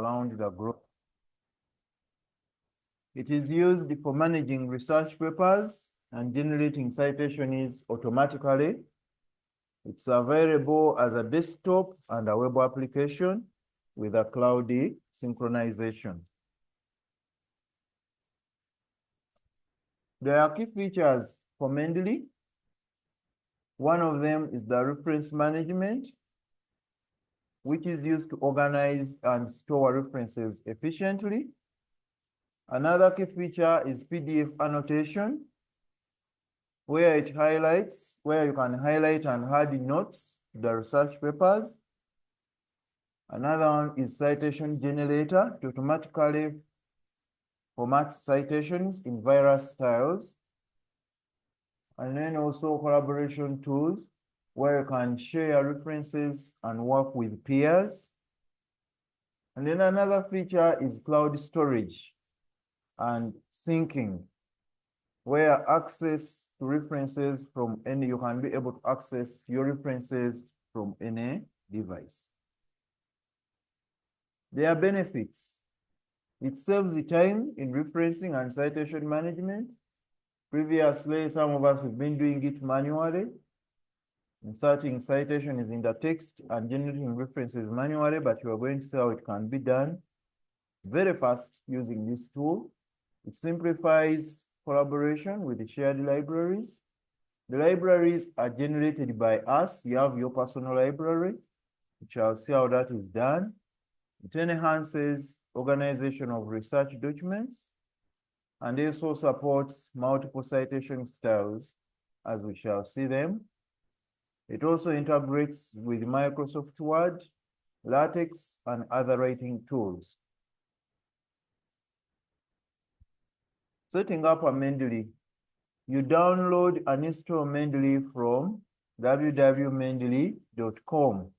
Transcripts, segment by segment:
around the globe. It is used for managing research papers and generating citations automatically. It's available as a desktop and a web application with a cloudy synchronization. There are key features for Mendeley. One of them is the reference management, which is used to organize and store references efficiently. Another key feature is PDF annotation, where you can highlight and add notes to the research papers. Another one is citation generator to automatically format citations in various styles. And then also collaboration tools, where you can share references and work with peers. And then another feature is cloud storage and syncing, where access to references from you can be able to access your references from any device. There are benefits. It saves the time in referencing and citation management. Previously, some of us have been doing it manually. Inserting citations in the text and generating references manually, but you are going to see how it can be done very fast using this tool. It simplifies collaboration with the shared libraries. The libraries are generated by us. You have your personal library. We shall see how that is done. It enhances organization of research documents and also supports multiple citation styles, as we shall see them. It also integrates with Microsoft Word, LaTeX, and other writing tools. Setting up a Mendeley. You download and install Mendeley from www.mendeley.com.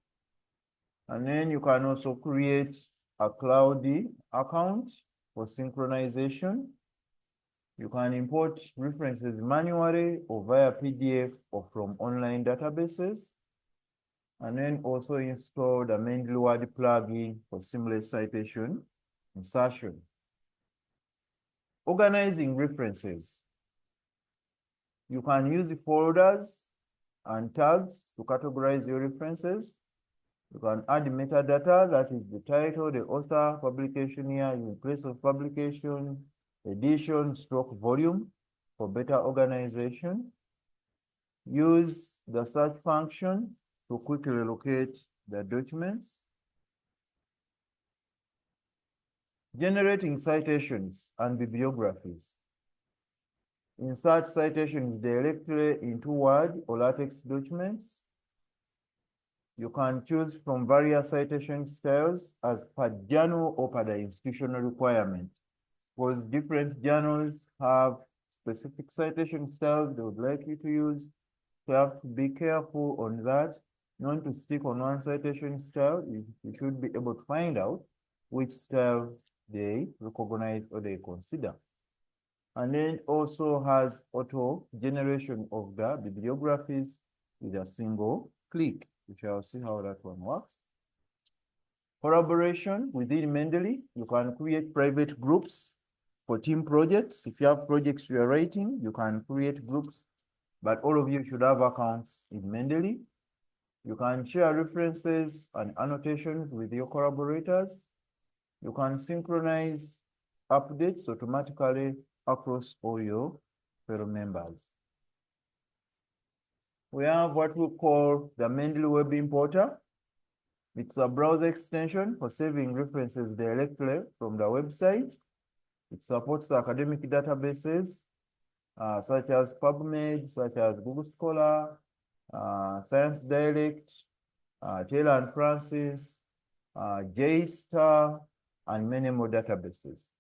And then you can also create a cloudy account for synchronization. You can import references manually or via PDF or from online databases. And then also install the Mendeley Word plugin for seamless citation insertion. Organizing references. You can use folders and tags to categorize your references. You can add metadata, that is the title, the author, publication year, in place of publication, edition, stroke volume for better organization. Use the search function to quickly locate the documents. Generating citations and bibliographies. Insert citations directly into Word or LaTeX documents. You can choose from various citation styles as per journal or per the institutional requirement, because different journals have specific citation styles they would like you to use. So you have to be careful on that, not to stick on one citation style. You should be able to find out which style they recognize or they consider. And then also has auto generation of the bibliographies with a single click. We shall see how that one works. Collaboration within Mendeley. You can create private groups for team projects. If you have projects you are writing, you can create groups, but all of you should have accounts in Mendeley. You can share references and annotations with your collaborators. You can synchronize updates automatically across all your fellow members. We have what we call the Mendeley Web Importer. It's a browser extension for saving references directly from the website. It supports the academic databases such as PubMed, such as Google Scholar, Science Direct, Taylor and Francis, JSTOR, and many more databases.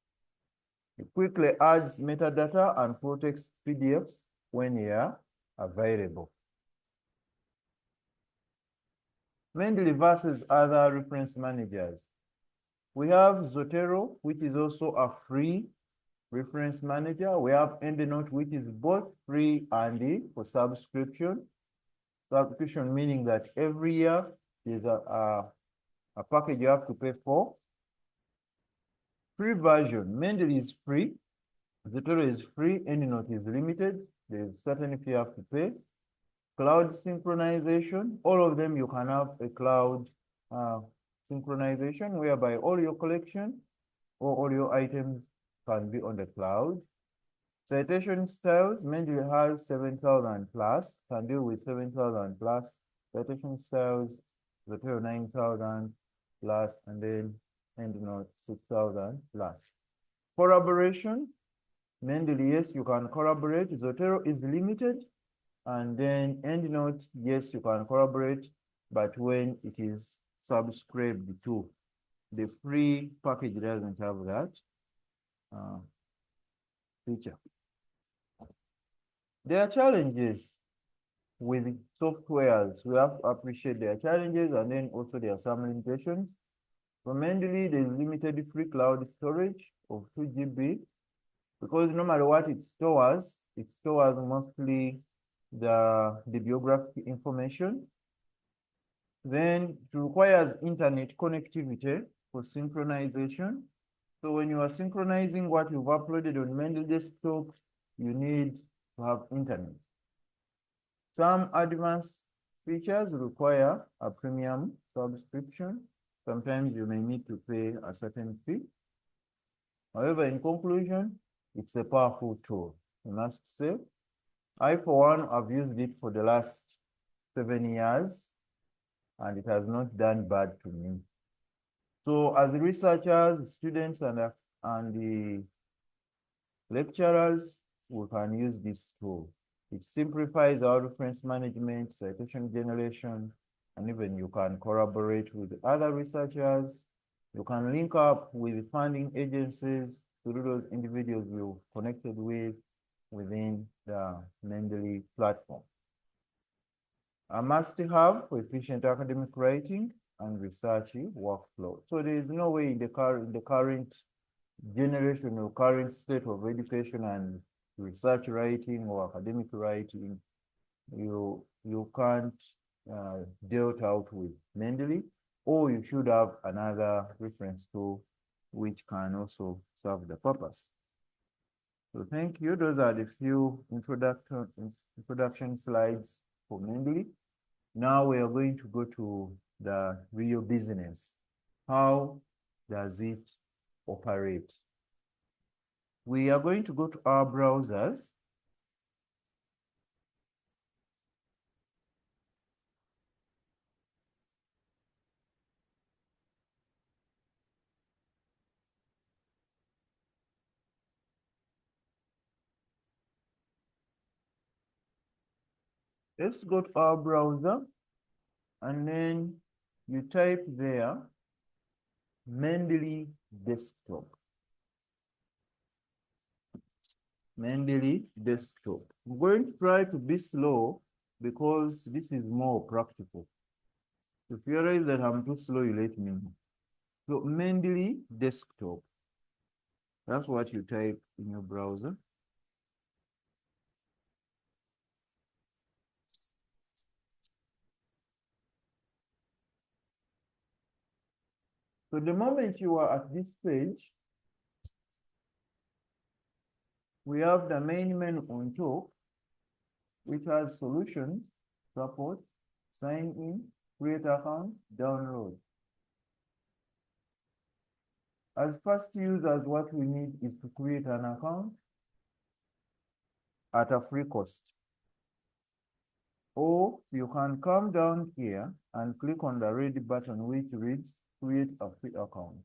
It quickly adds metadata and full text PDFs when they are available. Mendeley versus other reference managers. We have Zotero, which is also a free reference manager. We have EndNote, which is both free and for subscription. Subscription meaning that every year there's a package you have to pay for. free version. Mendeley is free. Zotero is free. EndNote is limited. There's certain fee you have to pay. Cloud synchronization. All of them you can have a cloud synchronization whereby all your collection or all your items can be on the cloud. Citation styles. Mendeley has 7,000 plus. Can deal with 7,000 plus. Citation styles. Zotero 9,000 plus, and then EndNote 6,000 plus. Collaboration. Mendeley, yes, you can collaborate. Zotero is limited. And then EndNote, yes, you can collaborate, but when it is subscribed to. The free package doesn't have that feature. There are challenges with softwares. We have to appreciate their challenges, and then also there are some limitations. For Mendeley, there is limited free cloud storage of 2 GB, because no matter what it stores mostly the bibliographic information. Then it requires internet connectivity for synchronization. So when you are synchronizing what you've uploaded on Mendeley desktop, you need to have internet. Some advanced features require a premium subscription. Sometimes you may need to pay a certain fee. However, in conclusion, it's a powerful tool, I must say. I, for one, have used it for the last 7 years, and it has not done bad to me. So as researchers, students, and the lecturers, we can use this tool. It simplifies our reference management, citation generation, and even you can collaborate with other researchers. You can link up with funding agencies through those individuals you've connected with within the Mendeley platform. A must-have for efficient academic writing and research workflow. So there is no way in the current generation or current state of education and research writing or academic writing, you can't deal out with Mendeley, or you should have another reference tool which can also serve the purpose. So thank you. Those are the few introduction slides for Mendeley. Now we are going to go to the real business. How does it operate? We are going to go to our browsers. Let's go to our browser, and then you type there Mendeley desktop. Mendeley desktop. I'm going to try to be slow because this is more practical. If you realize that I'm too slow, you let me know. So Mendeley desktop. That's what you type in your browser. So the moment you are at this page, we have the main menu on top, which has solutions, support, sign in, create account, download. As first users, what we need is to create an account at a free cost. Or you can come down here and click on the red button which reads create a free account.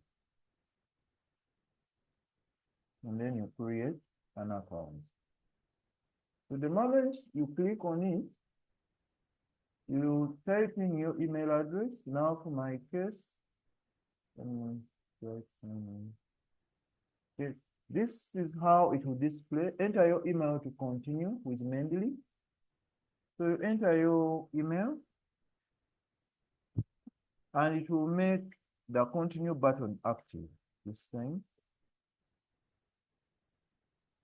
And then you create an account. So the moment you click on it, you type in your email address. Now for my case, this is how it will display. Enter your email to continue with Mendeley. So you enter your email, and it will make the continue button active this time.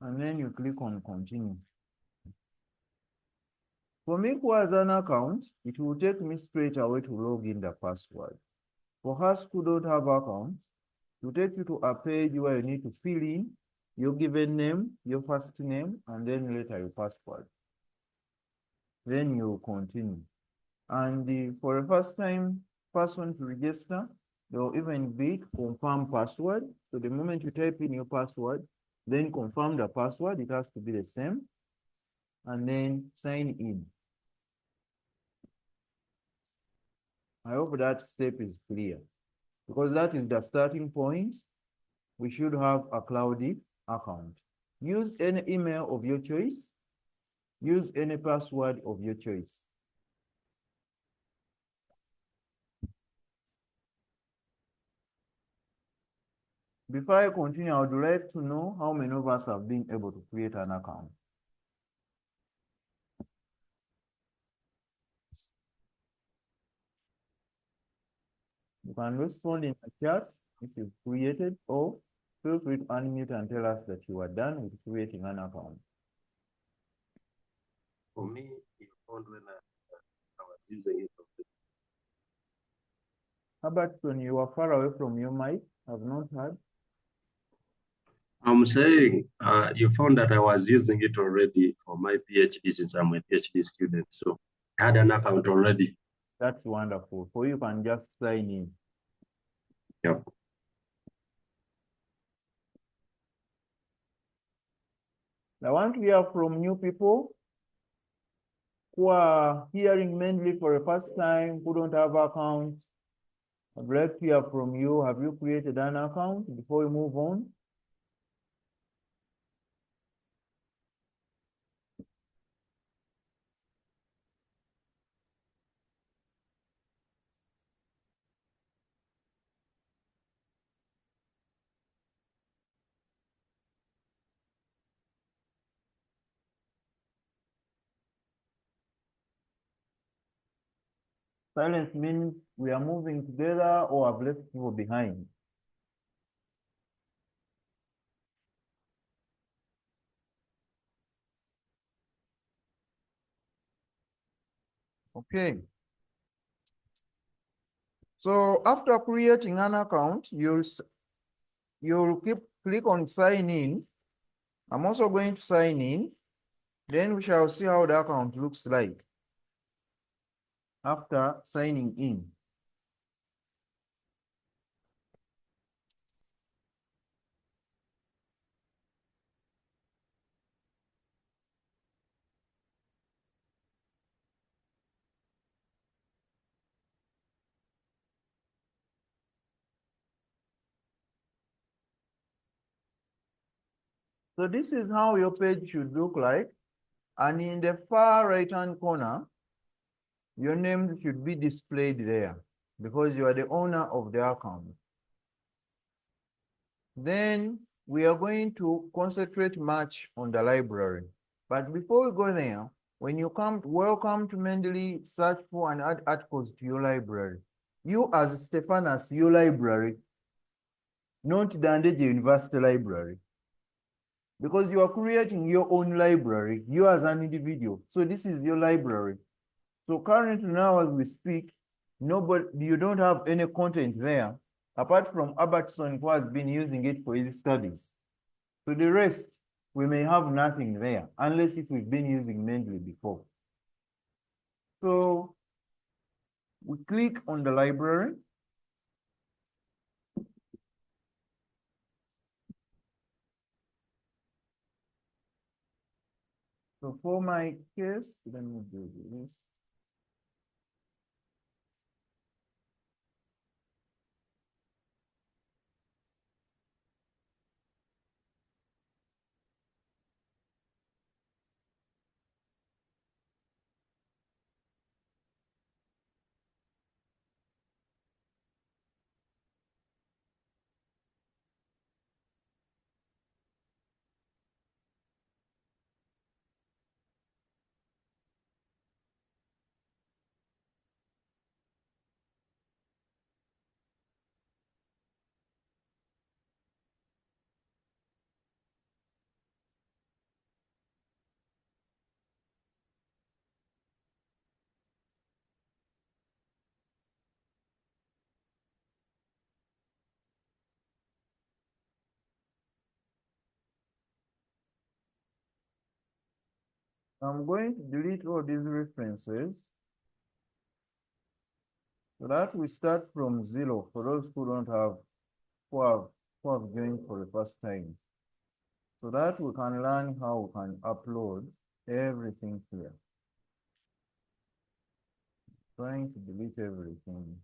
And then you click on continue. For me who has an account, it will take me straight away to log in the password. For us who don't have accounts, to take you to a page where you need to fill in your given name, your first name, and then later your password. Then you continue. And for a first time person to register, there will even be confirm password. So the moment you type in your password, then confirm the password, it has to be the same, and then sign in. I hope that step is clear, because that is the starting point. We should have a cloudy account. Use any email of your choice. Use any password of your choice. Before I continue, I would like to know how many of us have been able to create an account. You can respond in the chat if you've created, or feel free to unmute and tell us that you are done with creating an account. For me, it found when I was using it. How about when you are far away from your mic? I've not heard. I'm saying you found that I was using it already for my PhD, since I'm a PhD student. So I had an account already. That's wonderful. So you can just sign in. Yep. I want to hear from new people who are hearing mainly for the first time, who don't have accounts. I'd like to hear from you. Have you created an account before we move on? Silence means we are moving together or have left people behind. Okay. So after creating an account, you'll click on sign in. I'm also going to sign in. Then we shall see how the account looks like after signing in. So this is how your page should look like. And in the far right-hand corner, your name should be displayed there because you are the owner of the account. Then we are going to concentrate much on the library. But before we go there, when you welcome to Mendeley, search for and add articles to your library. You as Stephanus, your library, not the Andeje University Library. Because you are creating your own library, you as an individual. So this is your library. So currently now as we speak, you don't have any content there, apart from Albertson, who has been using it for his studies. So the rest, we may have nothing there, unless if we've been using Mendeley before. So we click on the library. So for my case, let me do this. I'm going to delete all these references so that we start from 0 for those who don't have, who have joined for the first time, so that we can learn how we can upload everything here. Trying to delete everything.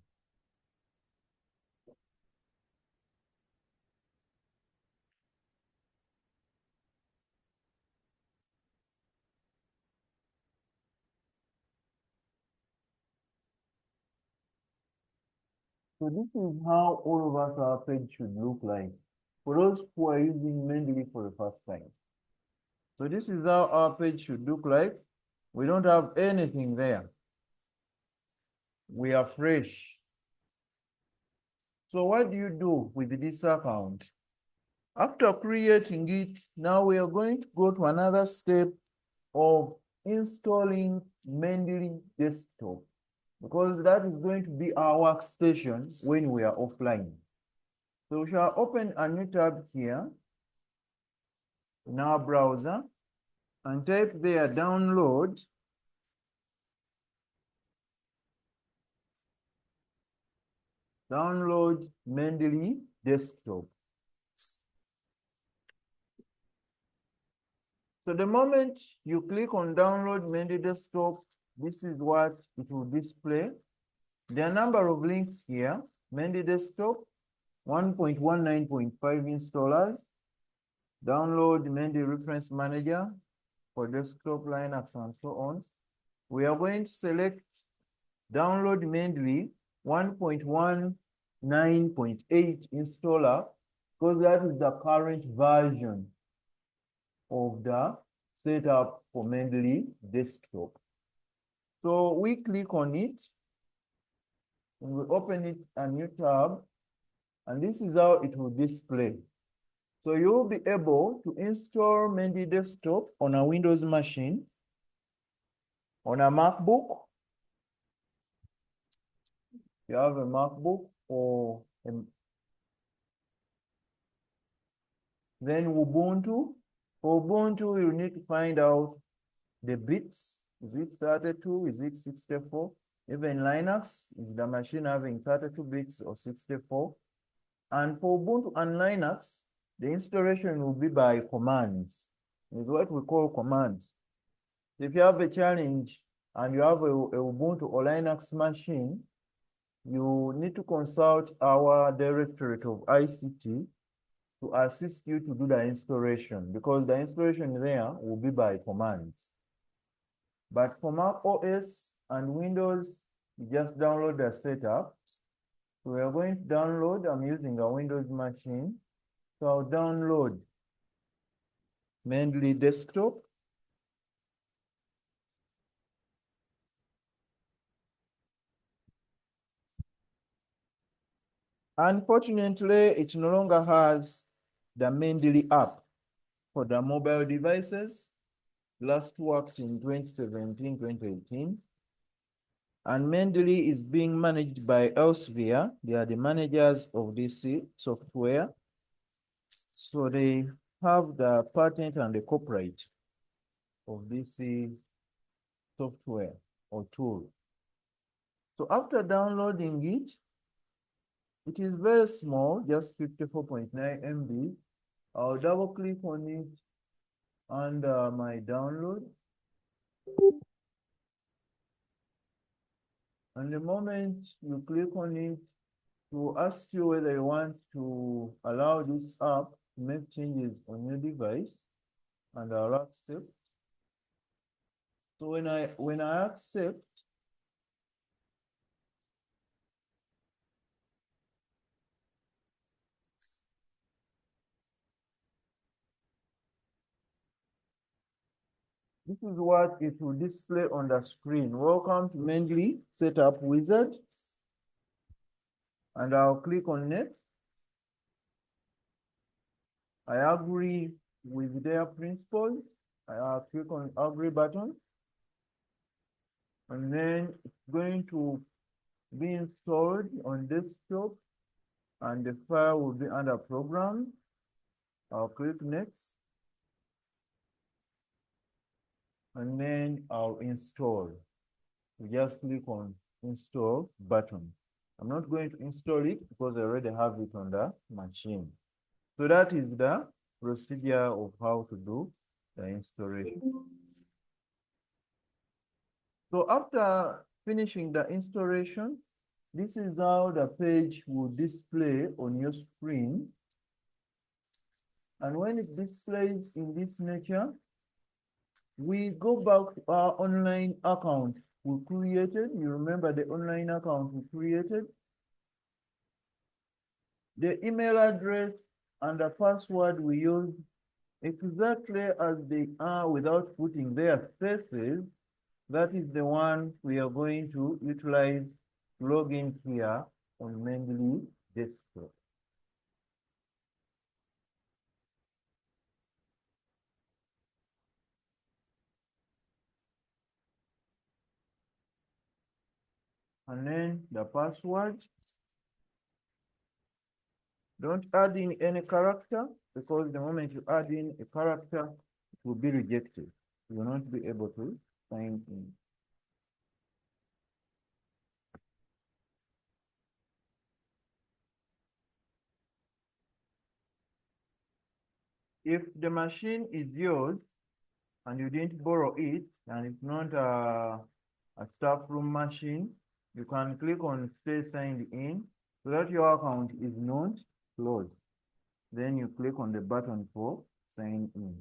So this is how all of us, our page should look like for those who are using Mendeley for the first time. So this is how our page should look like. We don't have anything there. We are fresh. So what do you do with this account? After creating it, now we are going to go to another step of installing Mendeley Desktop, because that is going to be our workstation when we are offline. So we shall open a new tab here in our browser and type there download Mendeley Desktop. So the moment you click on download Mendeley Desktop, this is what it will display. There are a number of links here. Mendeley Desktop 1.19.5 installers, download Mendeley Reference Manager for desktop, Linux, and so on. We are going to select download Mendeley 1.19.8 installer, because that is the current version of the setup for Mendeley Desktop. So we click on it and we open it a new tab, and this is how it will display. So you'll be able to install Mendeley Desktop on a Windows machine, on a MacBook. You have a MacBook or then Ubuntu. For Ubuntu, you need to find out the bits. Is it 32? Is it 64? Even Linux, is the machine having 32 bits or 64? And for Ubuntu and Linux, the installation will be by commands. It's what we call commands. If you have a challenge and you have a Ubuntu or Linux machine, you need to consult our Directorate of ICT to assist you to do the installation, because the installation there will be by commands. But for Mac OS and Windows, you just download the setup. So we are going to download, I'm using a Windows machine. So I'll download Mendeley Desktop. Unfortunately, it no longer has the Mendeley app for the mobile devices. Last worked in 2017, 2018. And Mendeley is being managed by Elsevier. They are the managers of this software. So they have the patent and the copyright of this software or tool. So after downloading it, it is very small, just 54.9 MB. I'll double click on it under my download. And the moment you click on it, it will ask you whether you want to allow this app to make changes on your device, and I'll accept. So when I accept, this is what it will display on the screen. Welcome to Mendeley Setup Wizard. And I'll click on next. I agree with their principles. I'll click on agree button. And then it's going to be installed on desktop, and the file will be under program. I'll click next. and then I'll install. You just click on install button. I'm not going to install it because I already have it on the machine. So that is the procedure of how to do the installation. So after finishing the installation, this is how the page will display on your screen. And when it displays in this nature, we go back to our online account we created. You remember the online account we created? The email address and the password we use exactly as they are without putting their spaces. That is the one we are going to utilize to log in here on Mendeley desktop. And then the password. Don't add in any character, because the moment you add in a character, it will be rejected. You will not be able to sign in. If the machine is yours and you didn't borrow it, and it's not a staff room machine, you can click on stay signed in so that your account is not closed. Then you click on the button for sign in.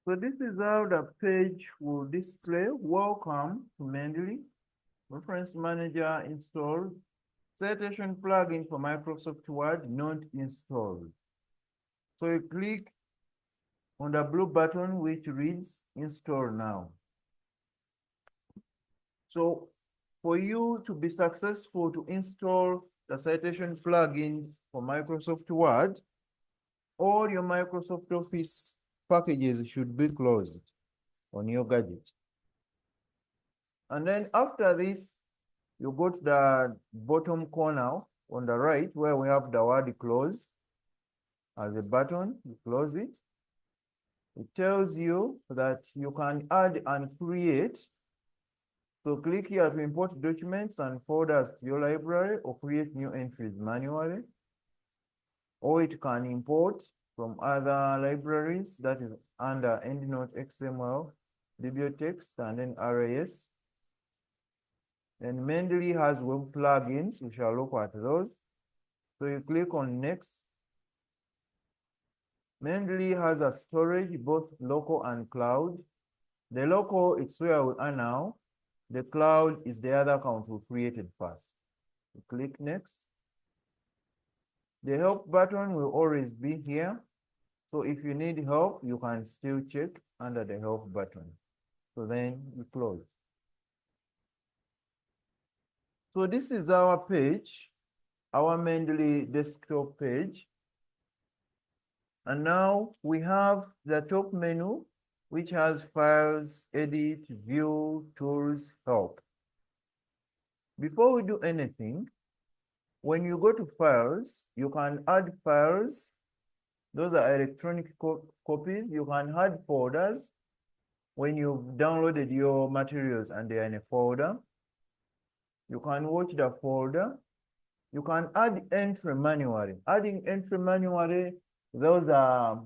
So this is how the page will display. Welcome to Mendeley. Reference Manager installed. Citation plugin for Microsoft Word not installed. So you click on the blue button which reads install now. So for you to be successful to install the citation plugins for Microsoft Word, all your Microsoft Office packages should be closed on your gadget. And then after this, you go to the bottom corner on the right where we have the word close as a button. You close it. It tells you that you can add and create. So click here to import documents and folders to your library or create new entries manually. Or it can import from other libraries, that is under EndNote XML, bibliotext, and then RAS. And Mendeley has web plugins. We shall look at those. So you click on next. Mendeley has a storage, both local and cloud. The local, it's where we are now. The cloud is the other account we created first. You click next. The help button will always be here. So if you need help, you can still check under the help button. So then you close. So this is our page, our Mendeley desktop page. And now we have the top menu, which has files, edit, view, tools, help. Before we do anything, when you go to files, you can add files. Those are electronic copies. You can add folders when you've downloaded your materials and they are in a folder. You can watch the folder. You can add entry manually. Adding entry manually, those are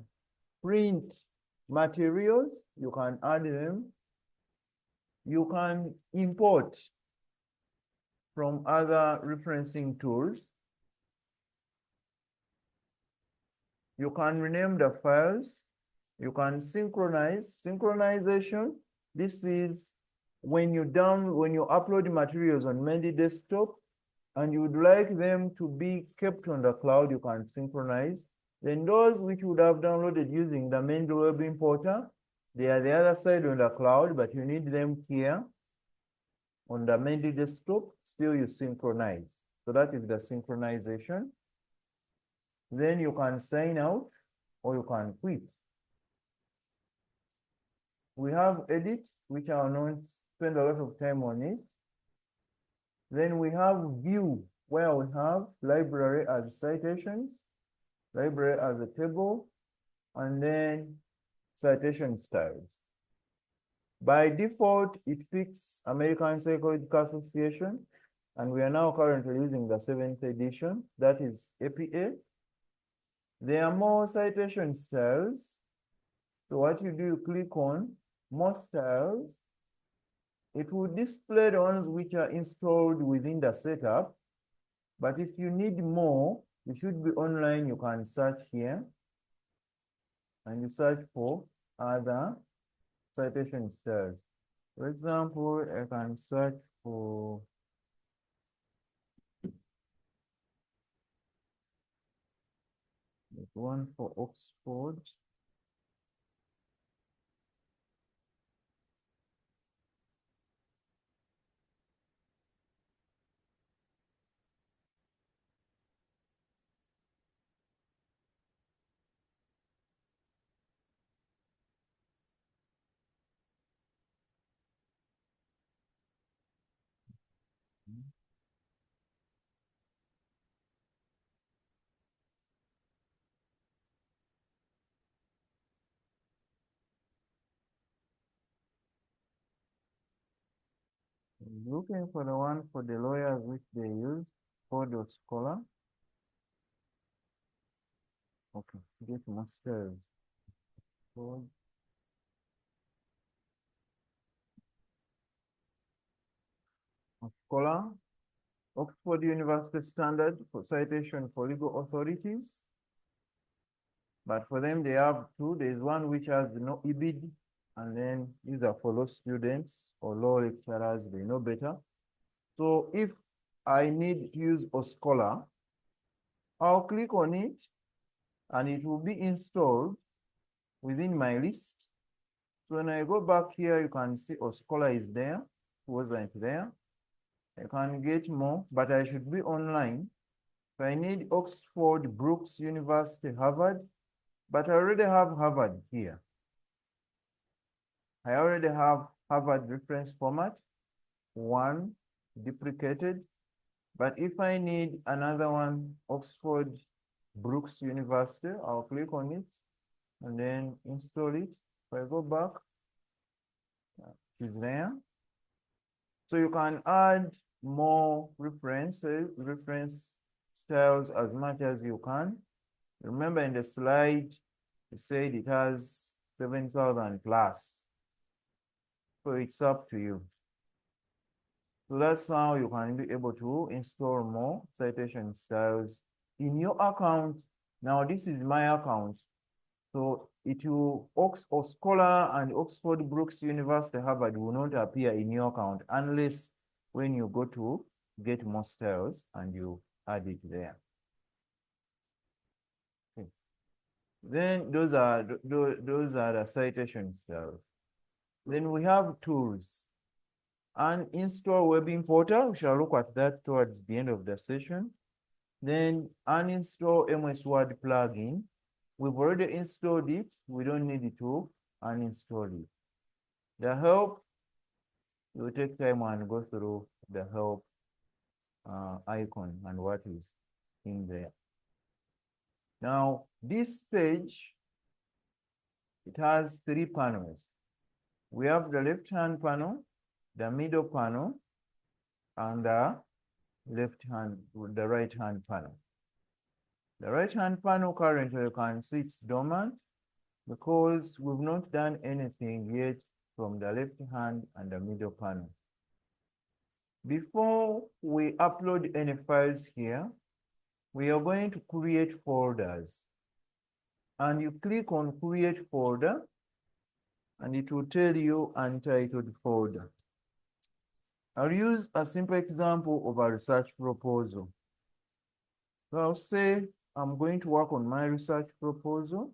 print materials. You can add them. You can import from other referencing tools. You can rename the files. You can synchronize. Synchronization, this is when you upload materials on Mendy desktop and you would like them to be kept on the cloud, you can synchronize. Then those which you would have downloaded using the Mendy web importer, they are the other side on the cloud, but you need them here on the Mendy desktop, still you synchronize. So that is the synchronization. Then you can sign out or you can quit. We have edit, which I will not spend a lot of time on it. Then we have view, where we have library as citations, library as a table, and then citation styles. By default, it picks American Psychological Association, and we are now currently using the 7th edition, that is APA. There are more citation styles. So what you do, you click on more styles. It will display the ones which are installed within the setup. But if you need more, you should be online. You can search here and you search for other citation styles. For example, I can search for one for Oxford. Looking for the one for the lawyers which they use, Scholar. Okay, get masters. Scholar, Oxford University Standard for citation for legal authorities. But for them, they have two. There's one which has no EBID, and then these are for law students or law lecturers, they know better. So if I need to use a Scholar, I'll click on it, and it will be installed within my list. So when I go back here, you can see a Scholar is there, wasn't there. I can get more, but I should be online. If I need Oxford, Brooks University, Harvard, but I already have Harvard here. I already have Harvard reference format, one duplicated. But if I need another one, Oxford, Brooks University, I'll click on it and then install it. If I go back, it's there. So you can add more reference styles as much as you can. Remember in the slide, it said it has 7,000 plus. So it's up to you. So that's how you can be able to install more citation styles in your account. Now this is my account. So it will, Oxford Scholar and Oxford Brooks University Harvard will not appear in your account unless when you go to get more styles and you add it there. Okay. Then those are the citation styles. Then we have tools. Uninstall web importer, we shall look at that towards the end of the session. Then uninstall MS Word plugin. We've already installed it. We don't need to uninstall it. The help, we'll take time and go through the help icon and what is in there. Now, this page, it has 3 panels. We have the left-hand panel, the middle panel, and the the right hand panel. The right hand panel currently you can see it's dormant because we've not done anything yet from the left hand and the middle panel. Before we upload any files here, we are going to create folders. And you click on create folder, and it will tell you untitled folder. I'll use a simple example of a research proposal. So I'll say I'm going to work on my research proposal.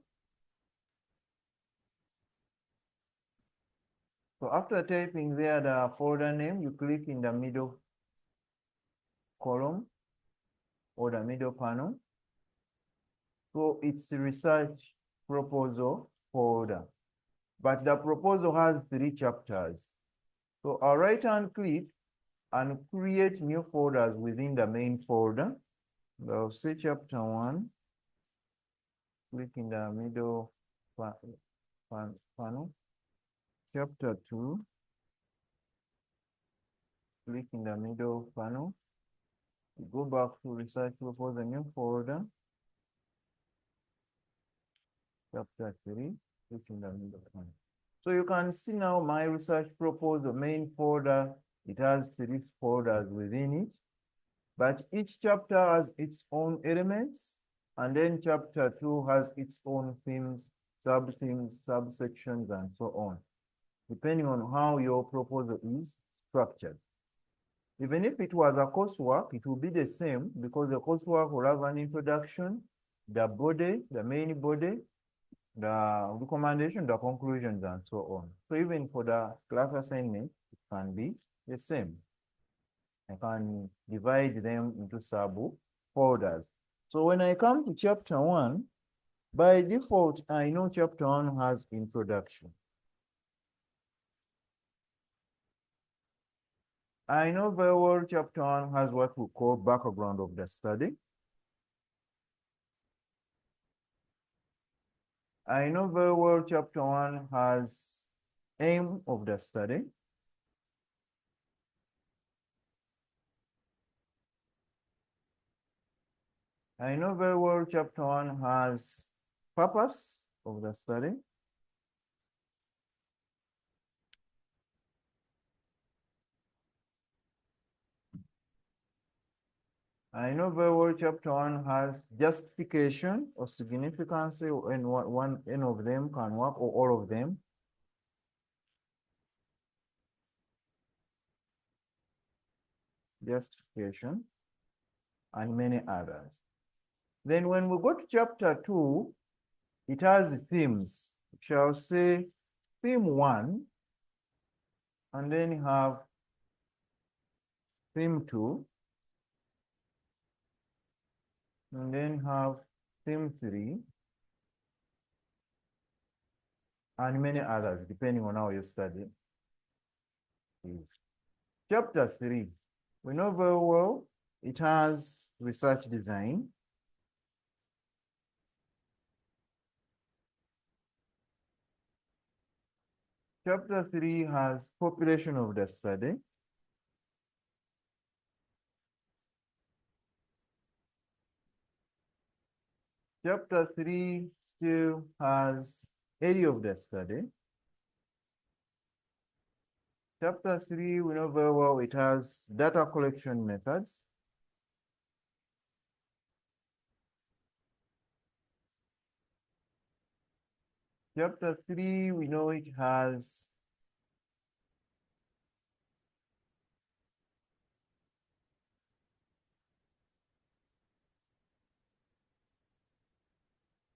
So after typing there the folder name, you click in the middle column or the middle panel. So it's research proposal folder, but the proposal has 3 chapters. So I'll right hand click and create new folders within the main folder. I'll say chapter 1, click in the middle panel. Chapter 2, click in the middle panel. Go back to research proposal, new folder. Chapter 3, click in the middle panel. So you can see now my research proposal main folder, it has 3 folders within it, but each chapter has its own elements, and then chapter 2 has its own themes, sub-themes, subsections, and so on, depending on how your proposal is structured. Even if it was a coursework, it will be the same because the coursework will have an introduction, the body, the main body, the recommendation, the conclusions, and so on. So even for the class assignment, it can be the same. I can divide them into sub-folders. So when I come to chapter 1, by default, I know chapter 1 has introduction. I know very well chapter 1 has what we call background of the study. I know very well chapter 1 has aim of the study. I know very well chapter 1 has purpose of the study. I know very well chapter 1 has justification or significance, and one of them can work, or all of them. Justification, and many others. Then when we go to chapter 2, it has themes. We shall say theme 1, and then have theme 2, and then have theme 3, and many others, depending on how you study. Chapter 3, we know very well it has research design. Chapter 3 has population of the study. Chapter 3 still has area of the study. Chapter 3, we know very well it has data collection methods. Chapter 3, we know it has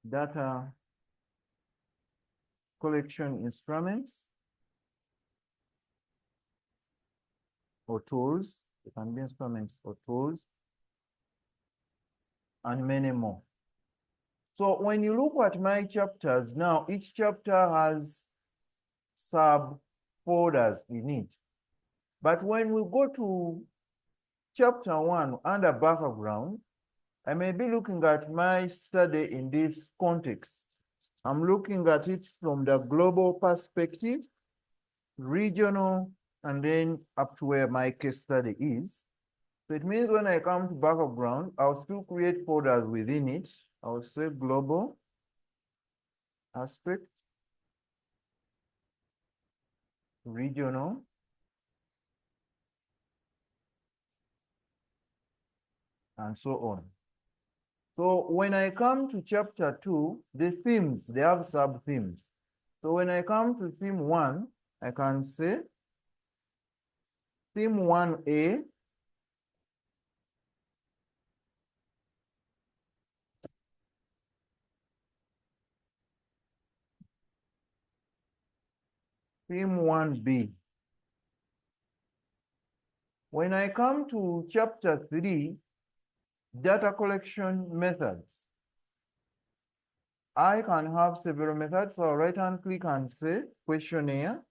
data collection instruments or tools. It can be instruments or tools, and many more. So when you look at my chapters now, each chapter has sub-folders in it. But when we go to chapter 1 under background, I may be looking at my study in this context. I'm looking at it from the global perspective, regional and then up to where my case study is. So it means when I come to background, I'll still create folders within it. I'll say global aspect, regional, and so on. So when I come to chapter 2, the themes, they have sub-themes. So when I come to theme 1, I can say theme 1A, theme 1B. When I come to chapter 3, data collection methods, I can have several methods. So I'll right-hand click and say questionnaire.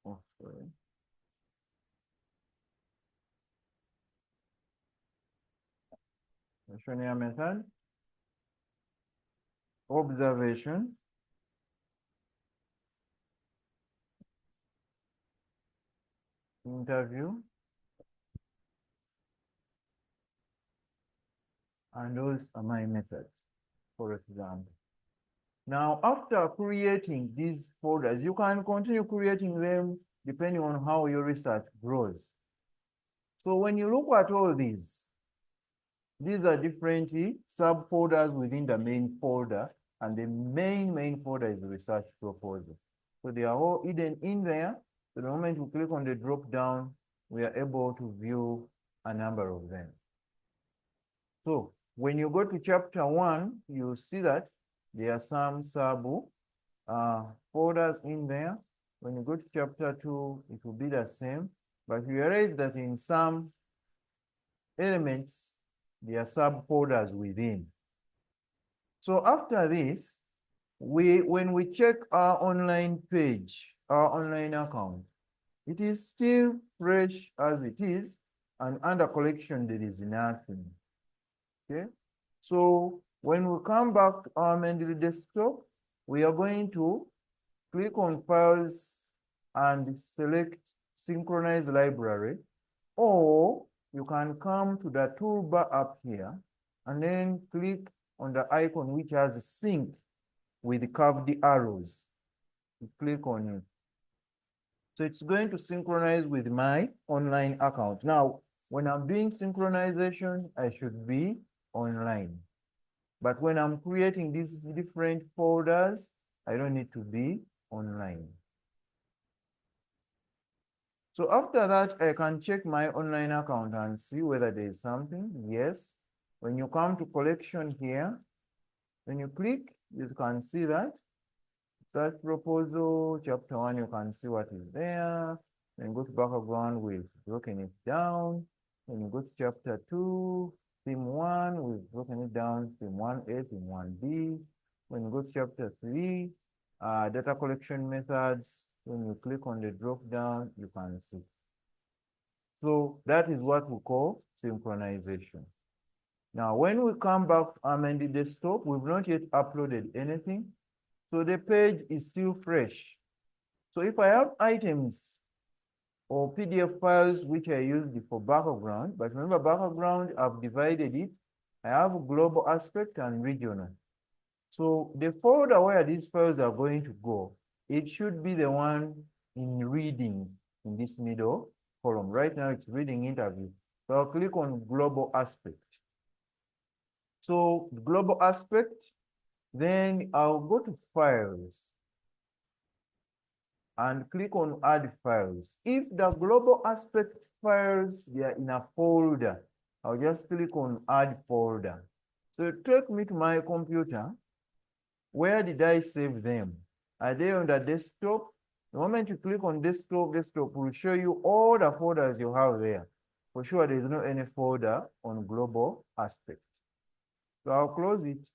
Oh, sorry. Questionnaire method, observation, interview, and those are my methods, for example. Now, after creating these folders, you can continue creating them depending on how your research grows. So when you look at all these are different subfolders within the main folder, and the main folder is the research proposal. So they are all hidden in there. So the moment we click on the drop down, we are able to view a number of them. So when you go to chapter 1, you see that there are some sub folders in there. When you go to chapter 2, it will be the same, but you realize that in some elements, there are subfolders within. So after this, when we check our online page, our online account, it is still fresh as it is, and under collection, there is nothing. Okay, so when we come back to our Mendeley desktop, we are going to click on files and select synchronize library, or you can come to the toolbar up here and then click on the icon which has sync with curved arrows. You click on it. So it's going to synchronize with my online account. Now, when I'm doing synchronization, I should be online. But when I'm creating these different folders, I don't need to be online. So after that, I can check my online account and see whether there is something. Yes. When you come to collection here, when you click, you can see that search proposal, chapter 1, you can see what is there. Then go to background, we've broken it down. When you go to chapter 2, theme 1, we've broken it down, theme 1A, theme 1B. When you go to chapter 3, data collection methods, when you click on the drop down, you can see. So that is what we call synchronization. Now, when we come back to Mendeley desktop, we've not yet uploaded anything. So the page is still fresh. So if I have items or PDF files which I used for background, but remember background, I've divided it. I have global aspect and regional. So the folder where these files are going to go, it should be the one in reading in this middle column. Right now it's reading interview. So I'll click on global aspect. So global aspect, then I'll go to files and click on add files. If the global aspect files, they are in a folder, I'll just click on add folder. So take me to my computer. Where did I save them? Are they on the desktop? The moment you click on desktop, desktop will show you all the folders you have there. For sure, there is no any folder on global aspect. So I'll close it.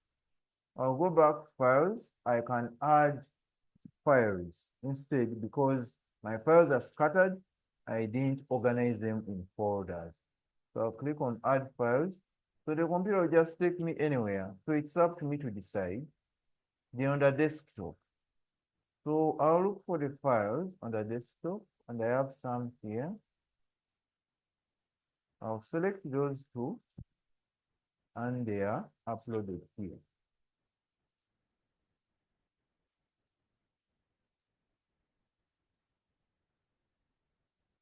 I'll go back to files. I can add files instead because my files are scattered. I didn't organize them in folders. So I'll click on add files. So the computer will just take me anywhere. So it's up to me to decide. They're on the desktop. So I'll look for the files on the desktop, and I have some here. I'll select those two, and they are uploaded here.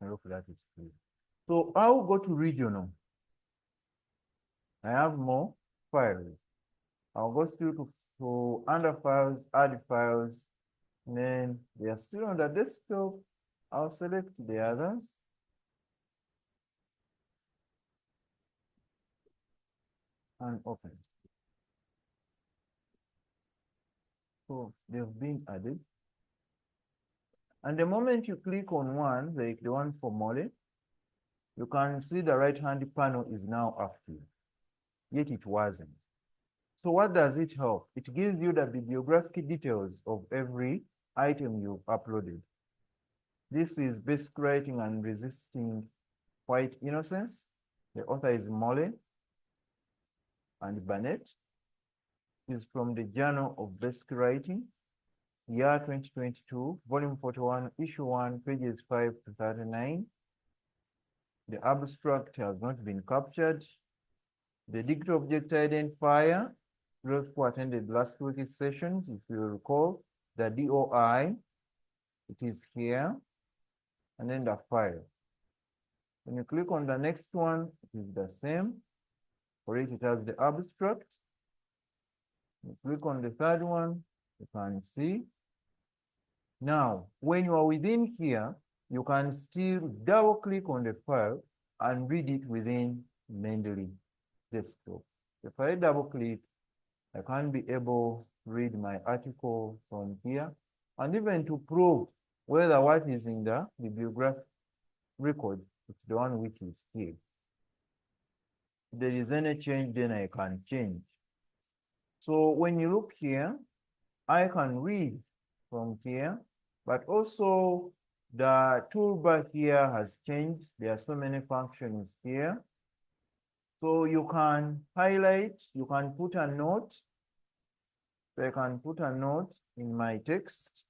I hope that is clear. So I'll go to regional. I have more files. I'll go still to under files, add files, and then they are still on the desktop. I'll select the others. And open. So they've been added. And the moment you click on one, like the one for Mole, you can see the right-hand panel is now active, yet it wasn't. So what does it help? It gives you the bibliographic details of every item you've uploaded. This is basic writing and resisting white innocence. The author is Mole and Burnett. It is from the Journal of Basic Writing, year 2022, volume 41, issue 1, pages 5 to 39. The abstract has not been captured. The digital object identifier, those who attended last week's sessions, if you recall, the DOI, it is here, and then the file. When you click on the next one, it is the same. For it, it has the abstract. You click on the third one, you can see. Now, when you are within here, you can still double click on the file and read it within Mendeley desktop. If I double click, I can be able to read my article from here, and even to prove whether what is in the bibliographic record, it's the one which is here. If there is any change, then I can change. So when you look here, I can read from here, but also the toolbar here has changed. There are so many functions here. So you can highlight, you can put a note. So I can put a note in my text.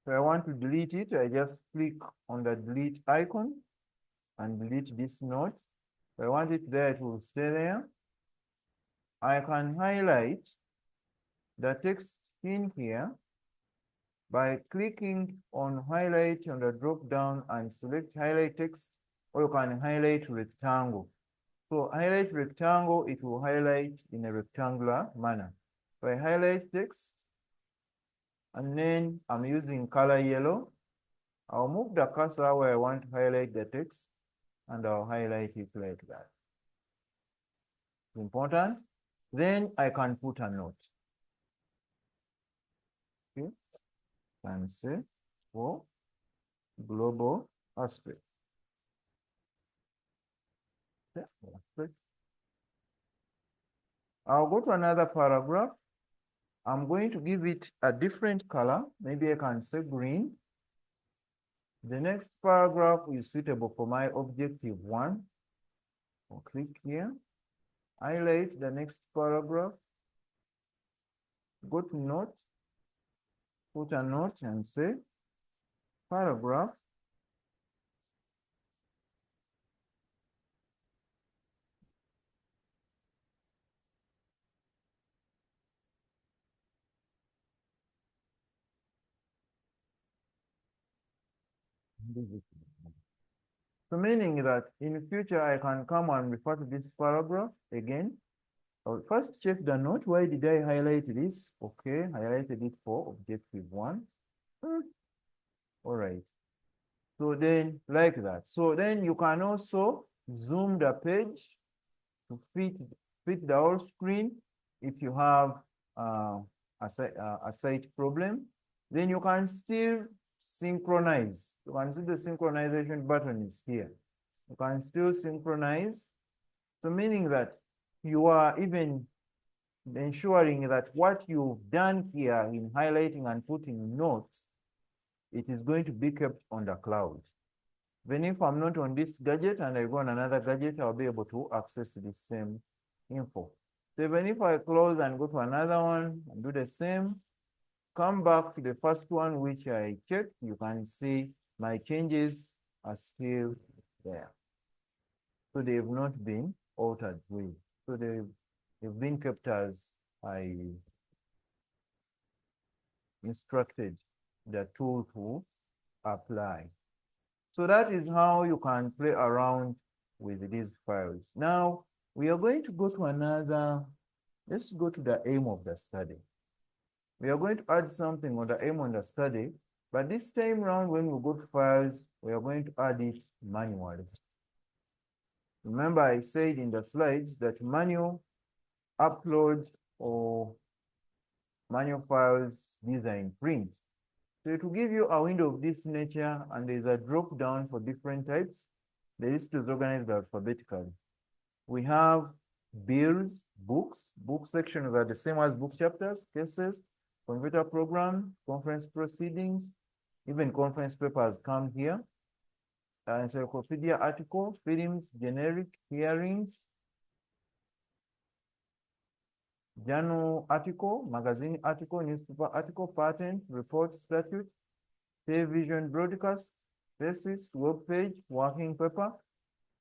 If I want to delete it, I just click on the delete icon and delete this note. If I want it there, it will stay there. I can highlight the text in here by clicking on highlight on the drop down and select highlight text, or you can highlight rectangle. So highlight rectangle, it will highlight in a rectangular manner. So I highlight text, and then I'm using color yellow. I'll move the cursor where I want to highlight the text, and I'll highlight it like that. Important. Then I can put a note. Okay. And say for global aspect. Okay. I'll go to another paragraph. I'm going to give it a different color. Maybe I can say green. The next paragraph is suitable for my objective 1. I'll click here. Highlight the next paragraph. Go to note. Put a note and say paragraph. So meaning that in future, I can come and refer to this paragraph again. I'll first check the note. Why did I highlight this? Okay, highlighted it for objective 1. All right. So then, like that. So then you can also zoom the page to fit the whole screen. If you have a site problem, then you can still synchronize. You can see the synchronization button is here. You can still synchronize. So meaning that you are even ensuring that what you've done here in highlighting and putting notes, it is going to be kept on the cloud. Even if I'm not on this gadget and I go on another gadget, I'll be able to access the same info. So even if I close and go to another one and do the same, come back to the first one, which I checked, you can see my changes are still there. So they have not been altered with. So they've been kept as I instructed the tool to apply. So that is how you can play around with these files. Now, we are going to go to another, let's go to the aim of the study. We are going to add something on the aim of the study, but this time around when we go to files, we are going to add it manually. Remember, I said in the slides that manual upload or manual files, these are in print. So it will give you a window of this nature, and there's a drop down for different types. The list is organized alphabetically. We have bills, books. Book sections are the same as book chapters, cases, computer program, conference proceedings, even conference papers come here. Encyclopedia article, films, generic, hearings, journal article, magazine article, newspaper article, patent, report, statute, television broadcast, thesis, web page, working paper.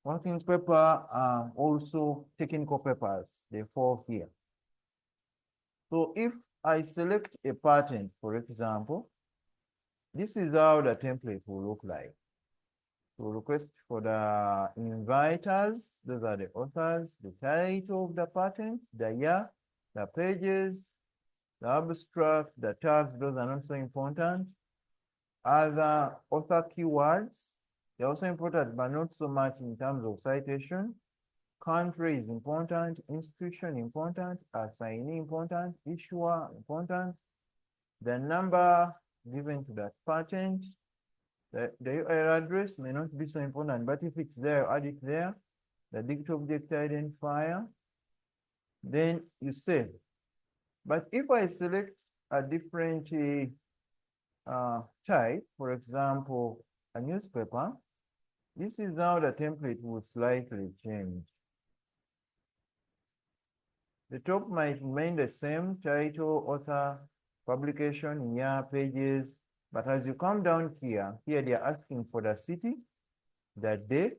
Working paper are also technical papers. They fall here. So if I select a patent, for example, this is how the template will look like. So request for the inviters, those are the authors, the title of the patent, the year, the pages, the abstract, the tags, those are not so important. Other author keywords, they're also important, but not so much in terms of citation. Country is important, institution important, assignee important, issuer important. The number given to that patent, the URL address may not be so important, but if it's there, add it there. The digit object identifier, then you save. But if I select a different type, for example, a newspaper, this is how the template would slightly change. The top might remain the same, title, author, publication, year, pages, but as you come down here, they are asking for the city, the date,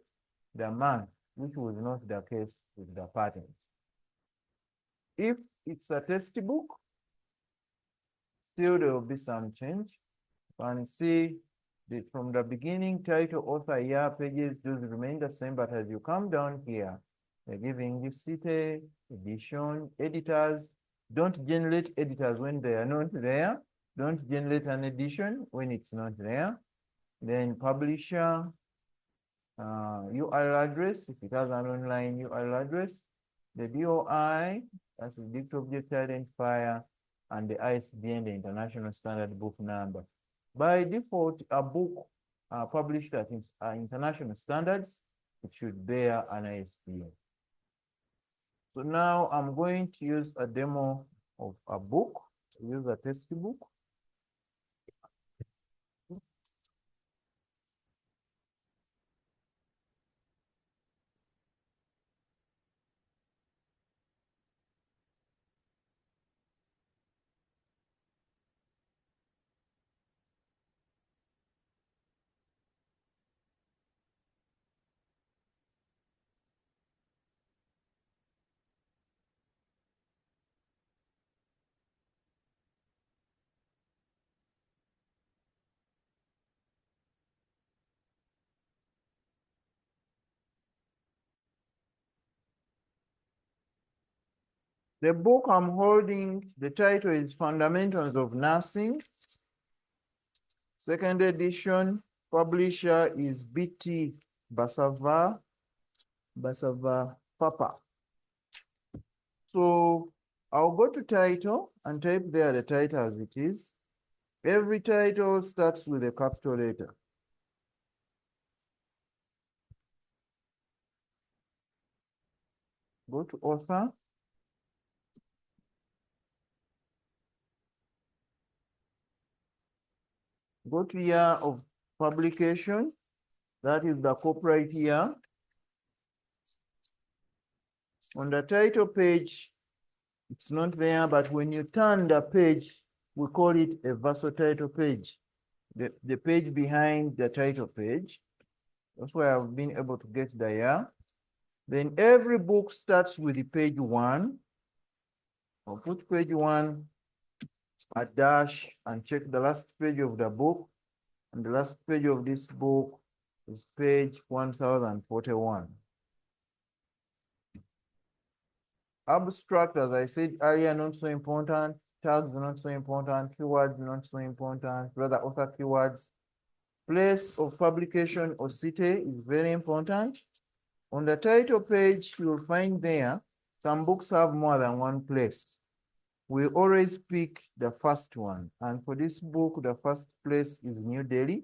the month, which was not the case with the patent. If it's a textbook, still there will be some change. You can see that from the beginning, title, author, year, pages, those remain the same, but as you come down here, they're giving you city, edition, editors. Don't generate editors when they are not there. Don't generate an edition when it's not there. Then publisher, URL address, if it has an online URL address, the DOI, that's the digit object identifier, and the ISBN, the International Standard Book Number. By default, a book published at international standards, it should bear an ISBN. So now I'm going to use a demo of a book, use a textbook. The book I'm holding, the title is Fundamentals of Nursing. Second edition, publisher is BT Basava Papa. So I'll go to title and type there the title as it is. Every title starts with a capital letter. Go to author. Go to year of publication. That is the copyright year. On the title page, it's not there, but when you turn the page we call it a verso title page. The page behind the title page. That's why I've been able to get the year. Then every book starts with the page 1. I'll put page 1 a dash and check the last page of the book. And the last page of this book is page 1041. Abstract, as I said earlier, not so important. Tags not so important. Keywords not so important. Rather, author keywords. Place of publication or city is very important. On the title page, you'll find there some books have more than one place. We always pick the first one. And for this book, the first place is New Delhi.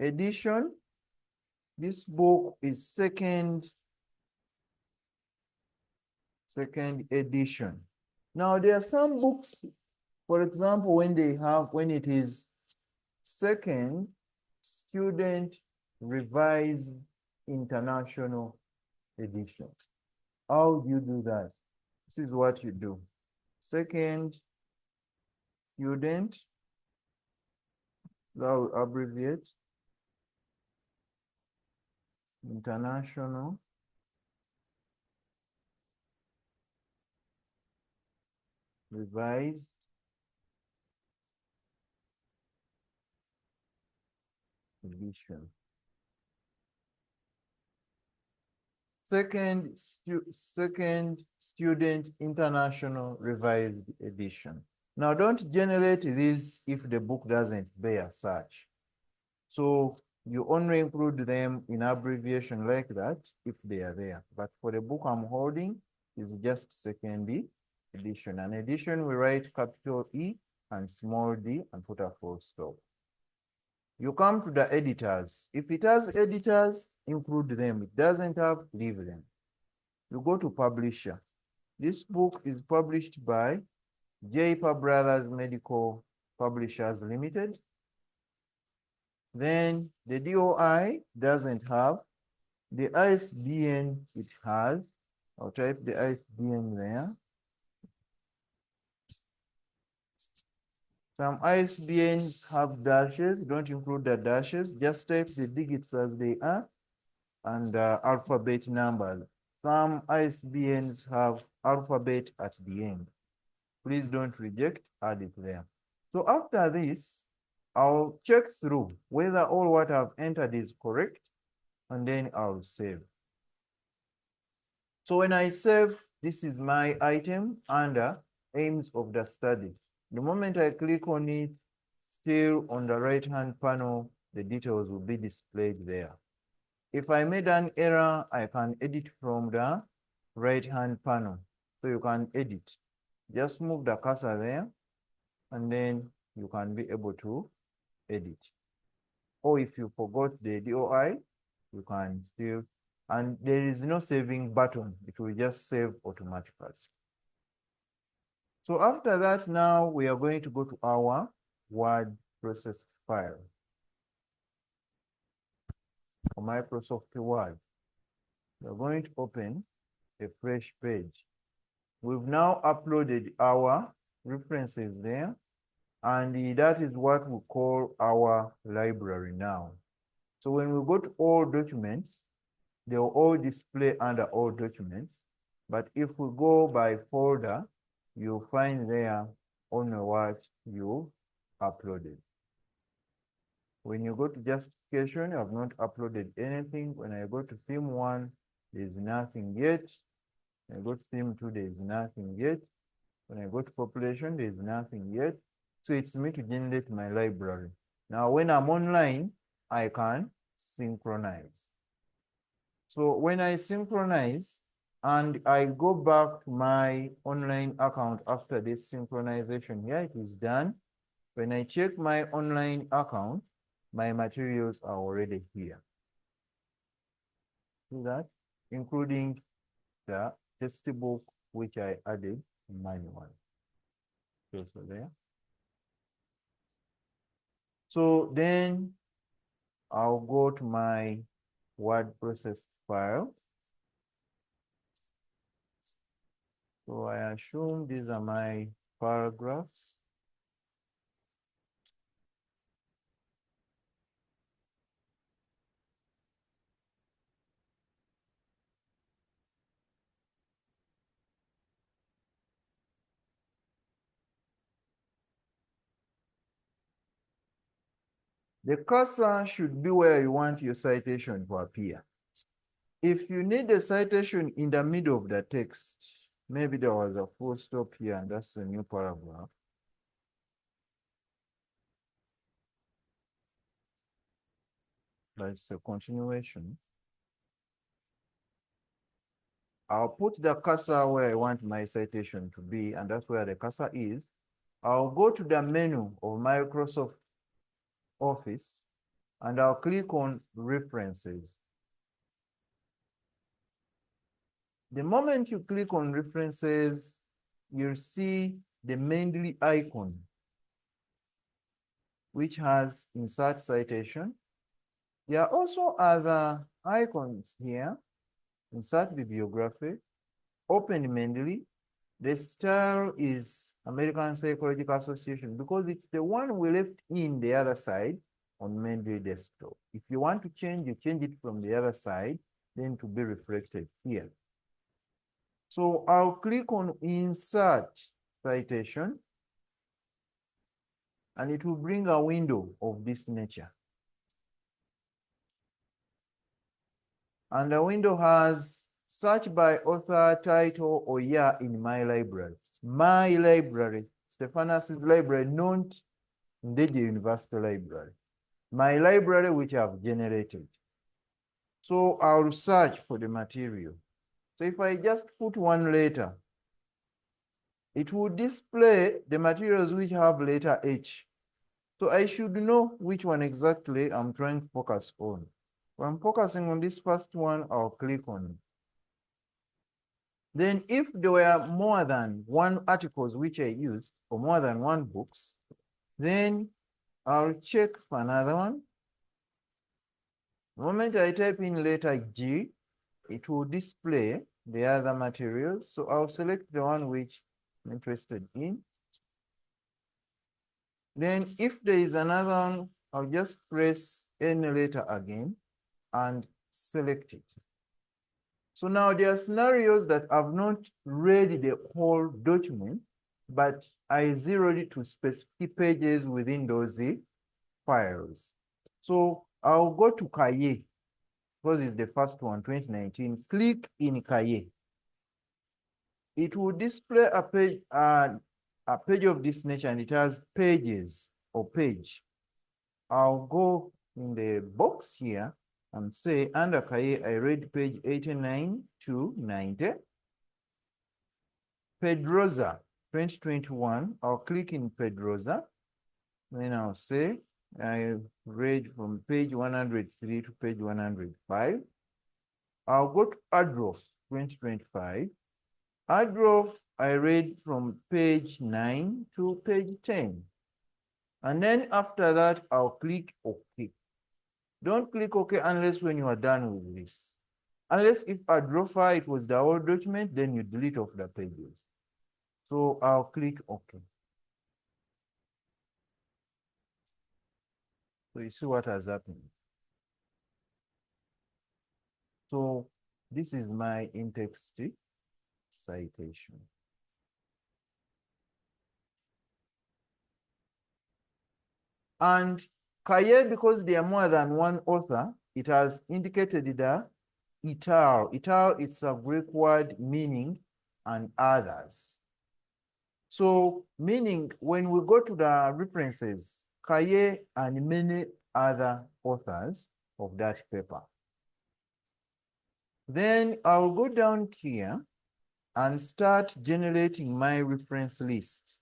Edition. This book is second edition. Now, there are some books, for example, when it is second student revised international edition. How do you do that? This is what you do. Second student, that will abbreviate, international revised edition. Second student international revised edition. Now, don't generate this if the book doesn't bear such. So you only include them in abbreviation like that if they are there. But for the book I'm holding, is just second edition. An edition, we write capital E and small d and put a full stop. You come to the editors. If it has editors, include them. It doesn't have, leave them. You go to publisher. This book is published by J.P. Brothers Medical Publishers Limited. Then the DOI doesn't have. The ISBN it has. I'll type the ISBN there. Some ISBNs have dashes. Don't include the dashes. Just type the digits as they are and alphabet numbers. Some ISBNs have alphabet at the end. Please don't reject, add it there. So after this, I'll check through whether all what I've entered is correct, and then I'll save. So when I save, this is my item under aims of the study. The moment I click on it, still on the right-hand panel, the details will be displayed there. If I made an error, I can edit from the right-hand panel. So you can edit. Just move the cursor there, and then you can be able to edit. Or if you forgot the DOI, you can still, and there is no saving button. It will just save automatically. So after that, now we are going to go to our word processed file. For Microsoft Word, we're going to open a fresh page. We've now uploaded our references there, and that is what we call our library now. So when we go to all documents, they will all display under all documents. But if we go by folder, you'll find there only what you uploaded. When you go to justification, you have not uploaded anything. When I go to theme 1, there's nothing yet. When I go to theme 2, there's nothing yet. When I go to population, there's nothing yet. So it's me to generate my library. Now, when I'm online, I can synchronize. So when I synchronize and I go back to my online account after this synchronization, here it is done. When I check my online account, my materials are already here. See that? Including the textbook which I added manually. So there. So then I'll go to my word processed file. So I assume these are my paragraphs. The cursor should be where you want your citation to appear. If you need a citation in the middle of the text, maybe there was a full stop here and that's a new paragraph. That's a continuation. I'll put the cursor where I want my citation to be, and that's where the cursor is. I'll go to the menu of Microsoft Office, and I'll click on References. The moment you click on References, you'll see the Mendeley icon, which has Insert Citation. There are also other icons here. Insert Bibliography, Open Mendeley. The style is American Psychological Association because it's the one we left in the other side on Mendeley desktop. If you want to change, you change it from the other side, then to be reflected here. So I'll click on Insert Citation, and it will bring a window of this nature. And the window has search by author, title, or year in my library. My library, Stephanus's library, not the University Library. My library, which I've generated. So I'll search for the material. So if I just put one letter, it will display the materials which have letter H. So I should know which one exactly I'm trying to focus on. When I'm focusing on this first one, I'll click on it. Then if there were more than one articles which I used, or more than one books, then I'll check for another one. The moment I type in letter G, it will display the other materials. So I'll select the one which I'm interested in. Then if there is another one, I'll just press any letter again and select it. So now there are scenarios that I've not read the whole document, but I zeroed it to specific pages within those files. So I'll go to Cahiers, because it's the first one, 2019. Click in Cahiers. It will display a page of this nature, and it has pages or page. I'll go in the box here and say under Cahiers, I read page 89 to 90. Pedrosa 2021, I'll click in Pedrosa. Then I'll say I read from page 103 to page 105. I'll go to Adrof 2025. Adrof, I read from page 9 to page 10. And then after that, I'll click OK. Don't click OK unless when you are done with this. Unless if Adrofa, it was the whole document, then you delete off the pages. So I'll click OK. So you see what has happened. So this is my in-text citation. And Cahiers, because there are more than one author, it has indicated the ital. Ital, it's a Greek word meaning and others. So meaning when we go to the references, Cahiers and many other authors of that paper. Then I'll go down here and start generating my reference list.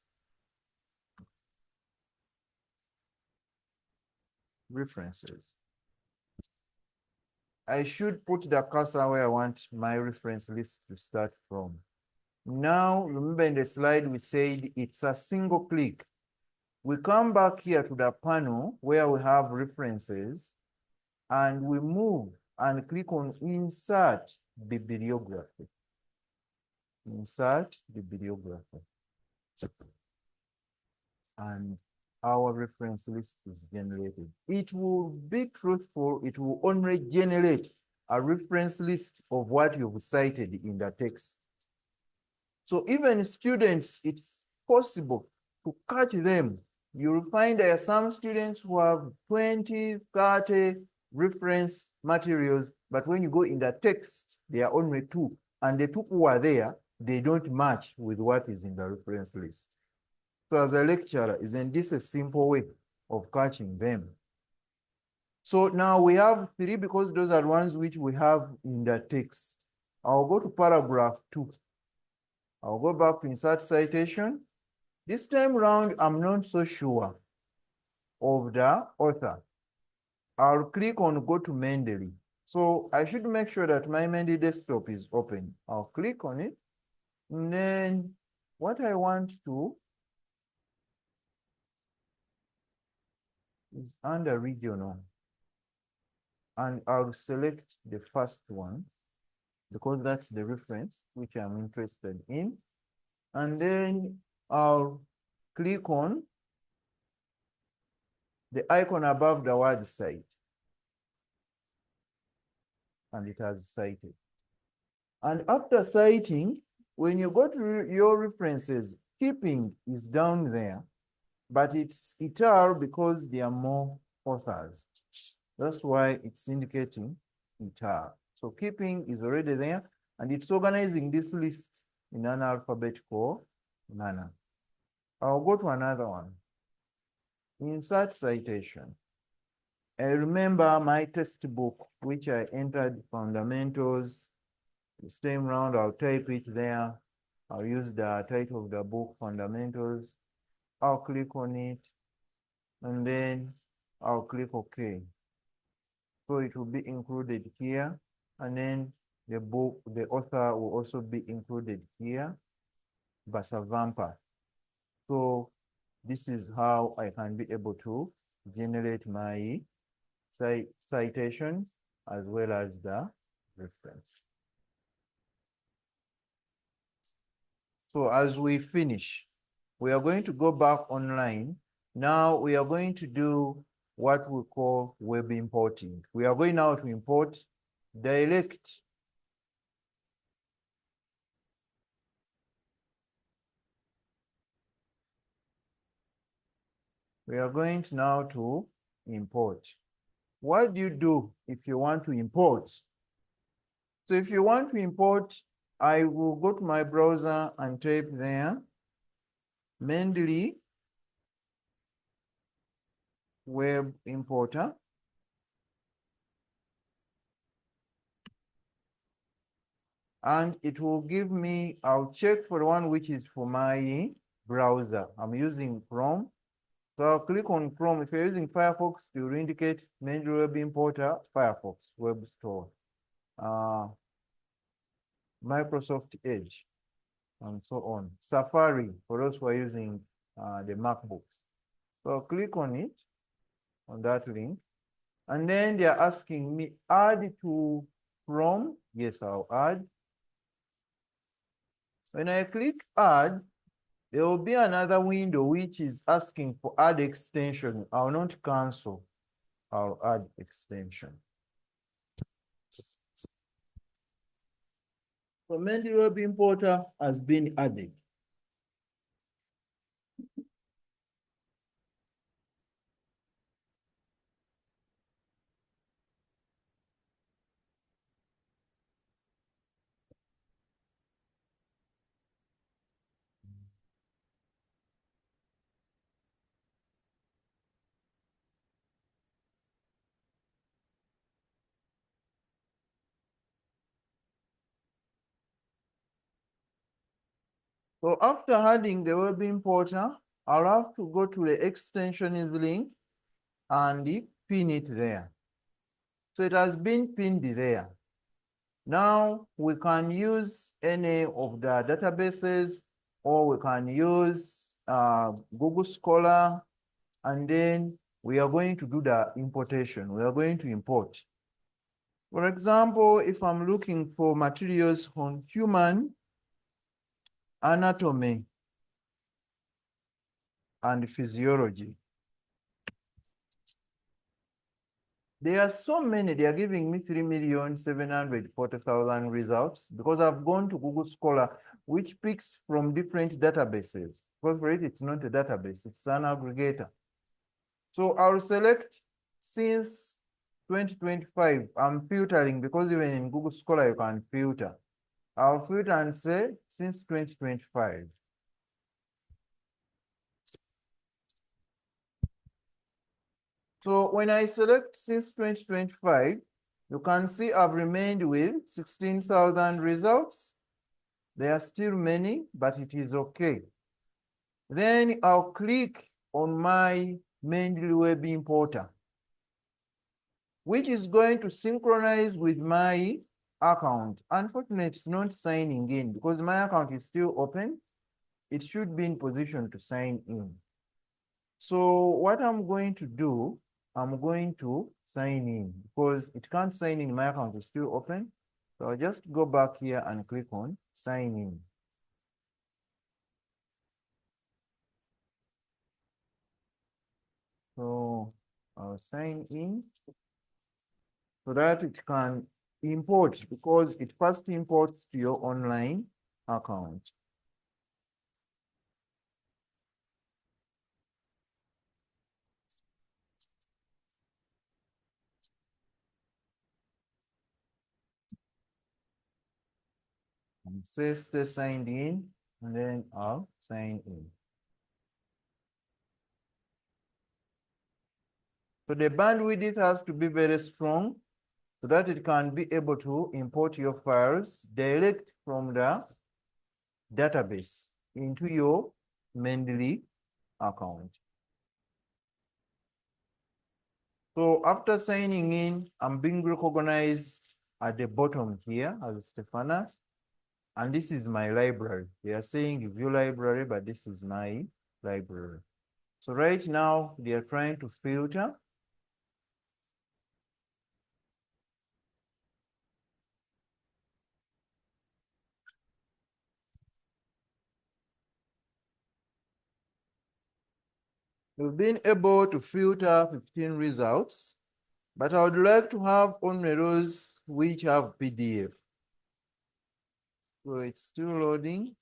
References. I should put the cursor where I want my reference list to start from. Now, remember in the slide we said it's a single click. We come back here to the panel where we have references, and we move and click on Insert Bibliography. Insert Bibliography. And our reference list is generated. It will be truthful. It will only generate a reference list of what you've cited in the text. So even students, it's possible to catch them you'll find there are some students who have 20, 30 reference materials, but when you go in the text, there are only 2. And the 2 who are there, they don't match with what is in the reference list. So as a lecturer, isn't this a simple way of catching them? So now we have 3 because those are ones which we have in the text. I'll go to paragraph 2. I'll go back to insert citation. This time round, I'm not so sure of the author. I'll click on go to Mendeley. So I should make sure that my Mendeley desktop is open. I'll click on it. And then what I want to is under regional. And I'll select the first one because that's the reference which I'm interested in. And then I'll click on the icon above the word cite. And it has cited. And after citing, when you go to your references, keeping is down there, but it's itar because there are more authors. That's why it's indicating itar. So keeping is already there, and it's organizing this list in an alphabetical manner. I'll go to another one. Insert citation. I remember my textbook, which I entered fundamentals. This time round, I'll type it there. I'll use the title of the book, Fundamentals. I'll click on it, and then I'll click OK. So it will be included here, and then the book, the author will also be included here, Basavampa. So this is how I can be able to generate my citations as well as the reference. So as we finish, we are going to go back online. Now we are going to do what we call web importing. We are going now to import direct we are going to now to import. What do you do if you want to import? So if you want to import, I will go to my browser and type there, Mendeley web importer. And it will give me, I'll check for the one which is for my browser. I'm using Chrome. So I'll click on Chrome. If you're using Firefox, it will indicate Mendeley web importer, Firefox web store, Microsoft Edge, and so on. Safari, for those who are using the MacBooks. So I'll click on it, on that link. And then they're asking me, add to Chrome. Yes, I'll add. When I click add, there will be another window which is asking for add extension. I'll not cancel. I'll add extension. So Mendeley web importer has been added. So after adding the web importer, I'll have to go to the extensions link and pin it there. So it has been pinned there. Now we can use any of the databases, or we can use Google Scholar, and then we are going to do the importation. We are going to import. For example, if I'm looking for materials on human anatomy and physiology, There are so many, they are giving me 3,740,000 results because I've gone to Google Scholar, which picks from different databases. Because for it, it's not a database, it's an aggregator. So I'll select since 2025. I'm filtering because even in Google Scholar, you can filter. I'll filter and say since 2025. So when I select since 2025, you can see I've remained with 16,000 results. There are still many, but it is okay. Then I'll click on my Mendeley web importer, which is going to synchronize with my account. Unfortunately, it's not signing in because my account is still open. It should be in position to sign in. So what I'm going to do, I'm going to sign in because it can't sign in, my account is still open. So I'll just go back here and click on sign in. So I'll sign in so that it can import because it first imports to your online account. And say stay signed in, and then I'll sign in. So the bandwidth has to be very strong so that it can be able to import your files direct from the database into your Mendeley account. So after signing in, I'm being recognized at the bottom here as Stephanas. And this is my library. They are saying view library, but this is my library. So right now they are trying to filter. We've been able to filter 15 results, but I would like to have only those which have PDF. So it's still loading,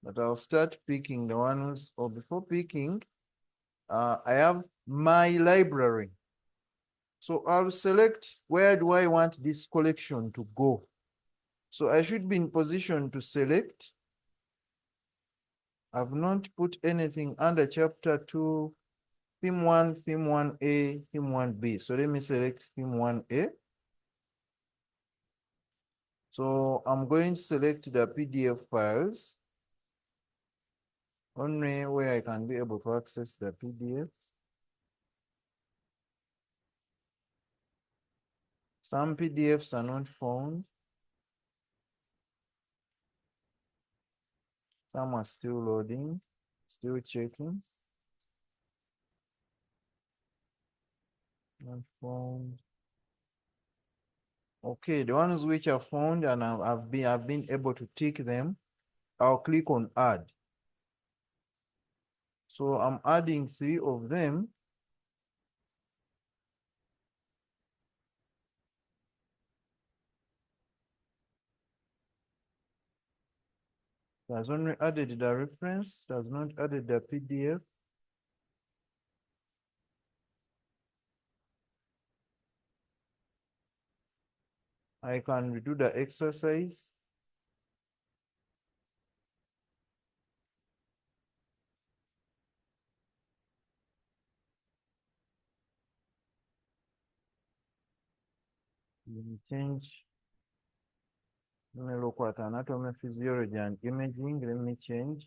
but I'll start picking the ones, or before picking, I have my library. So I'll select where do I want this collection to go. So I should be in position to select. I've not put anything under chapter 2, theme 1, theme 1A, theme 1B. So let me select theme 1A. So I'm going to select the PDF files, only where I can be able to access the PDFs. Some PDFs are not found. Some are still loading, still checking. Not found. Okay, the ones which are found and I've been able to tick them, I'll click on add. So I'm adding 3 of them. It has only added the reference, does not added the PDF. I can redo the exercise. Let me change. Let me look at anatomy, physiology, and imaging. Let me change.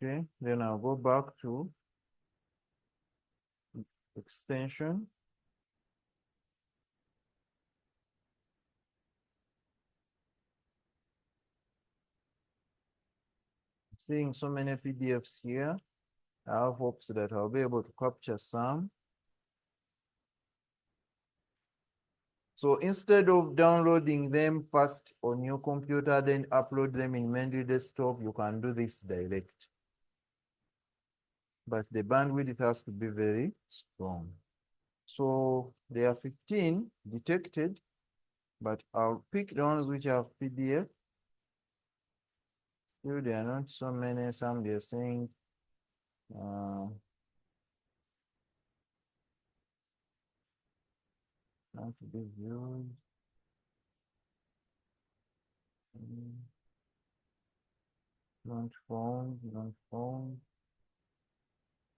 Okay, then I'll go back to extension. Seeing so many PDFs here, I have hopes that I'll be able to capture some. So instead of downloading them first on your computer, then upload them in Mendeley desktop, you can do this direct. but the bandwidth has to be very strong. So there are 15 detected, but I'll pick the ones which have PDF. Still, there are not so many. Some they're saying not to be viewed. Not found, not found.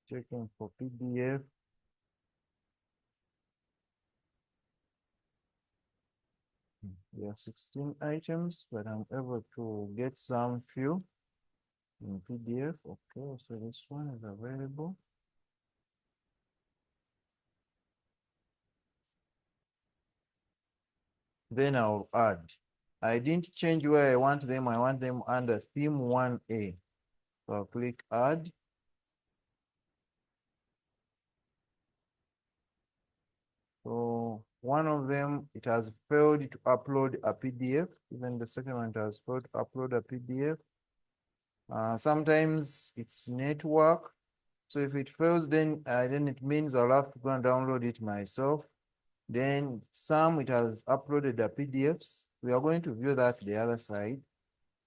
Checking for PDF. There are 16 items, but I'm able to get some few in PDF. Okay, so this one is available. Then I'll add. I didn't change where I want them. I want them under theme 1A. So I'll click add. So one of them, it has failed to upload a PDF. Even the second one, it has failed to upload a PDF. Sometimes it's network. So if it fails, then it means I'll have to go and download it myself. Then some, it has uploaded the PDFs. We are going to view that the other side,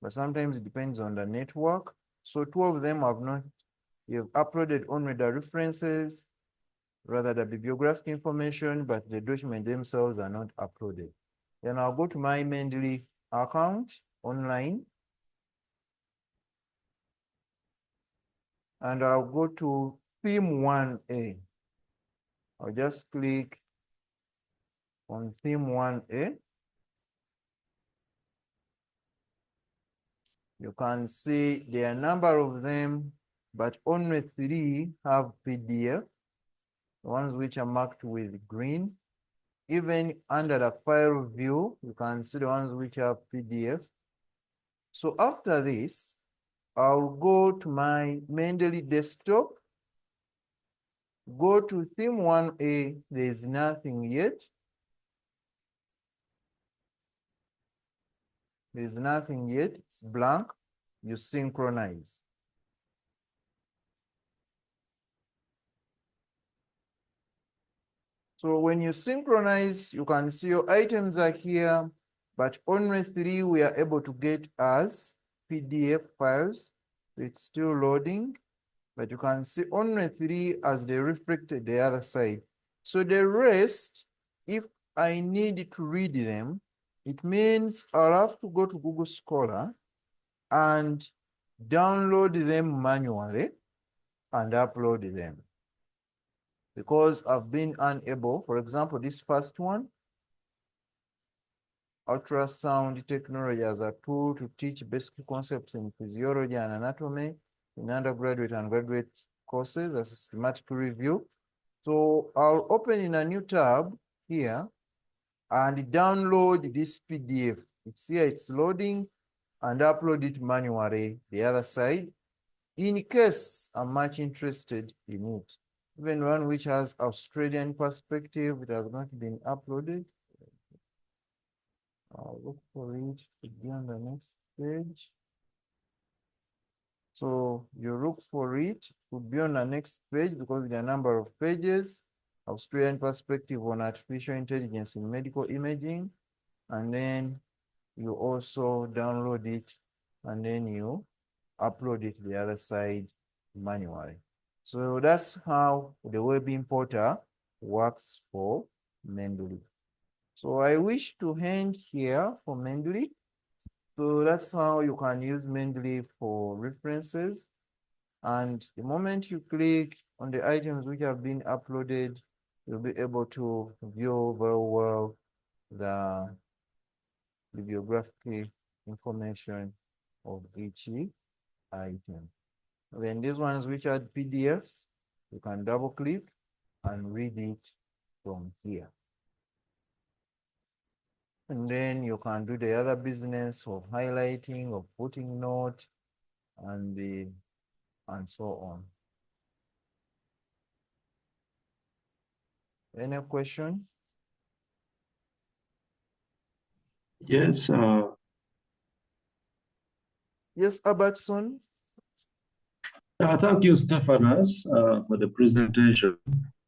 but sometimes it depends on the network. So two of them have not, you've uploaded only the references, rather the bibliographic information, but the documents themselves are not uploaded. Then I'll go to my Mendeley account online, and I'll go to theme 1A. I'll just click on theme 1A. You can see there are a number of them, but only 3 have PDF, the ones which are marked with green. Even under the file view, you can see the ones which have PDF. So after this, I'll go to my Mendeley desktop, go to theme 1A, there's nothing yet. There's nothing yet, it's blank. You synchronize. So when you synchronize, you can see your items are here, but only 3 we are able to get as PDF files. It's still loading, but you can see only 3 as they reflected the other side. So the rest, if I need to read them, it means I'll have to go to Google Scholar and download them manually and upload them. Because I've been unable, for example, this first one, ultrasound technology as a tool to teach basic concepts in physiology and anatomy in undergraduate and graduate courses as a schematic review. So I'll open in a new tab here and download this PDF. It's here, it's loading, and upload it manually the other side in case I'm much interested in it. Even one which has Australian perspective, it has not been uploaded. I'll look for it to be on the next page. So you look for it to be on the next page because there are a number of pages. Australian perspective on artificial intelligence in medical imaging. And then you also download it and then you upload it to the other side manually. So that's how the web importer works for Mendeley. So I wish to end here for Mendeley. So that's how you can use Mendeley for references. And the moment you click on the items which have been uploaded, you'll be able to view very well the bibliographic information of each item. Then these ones which are PDFs, you can double click and read it from here. And then you can do the other business of highlighting, of putting note, and so on. Any questions? Yes. Yes, Albertson. Thank you, Stephanus, for the presentation.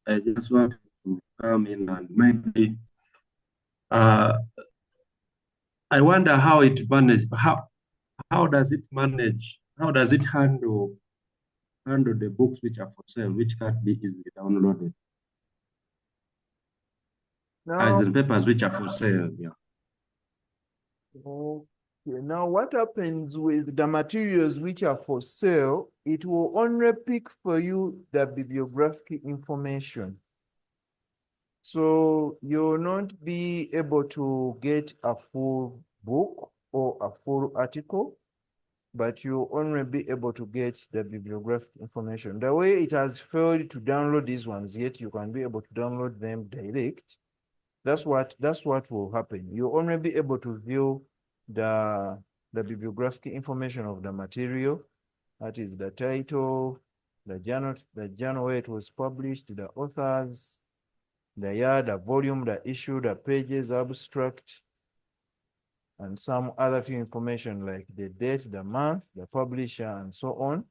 I just want to come in and maybe I wonder how it manage how does it manage, how does it handle the books which are for sale, which can't be easily downloaded, as Now, the papers which are for sale. Yeah. okay, now what happens with the materials which are for sale, it will only pick for you the bibliographic information. So you'll not be able to get a full book or a full article, but you'll only be able to get the bibliographic information. The way it has failed to download these ones, yet you can be able to download them direct. That's what will happen. You'll only be able to view the bibliographic information of the material. That is the title, the journal where it was published, the authors, the year, the volume, the issue, the pages, abstract, and some other few information like the date, the month, the publisher, and so on.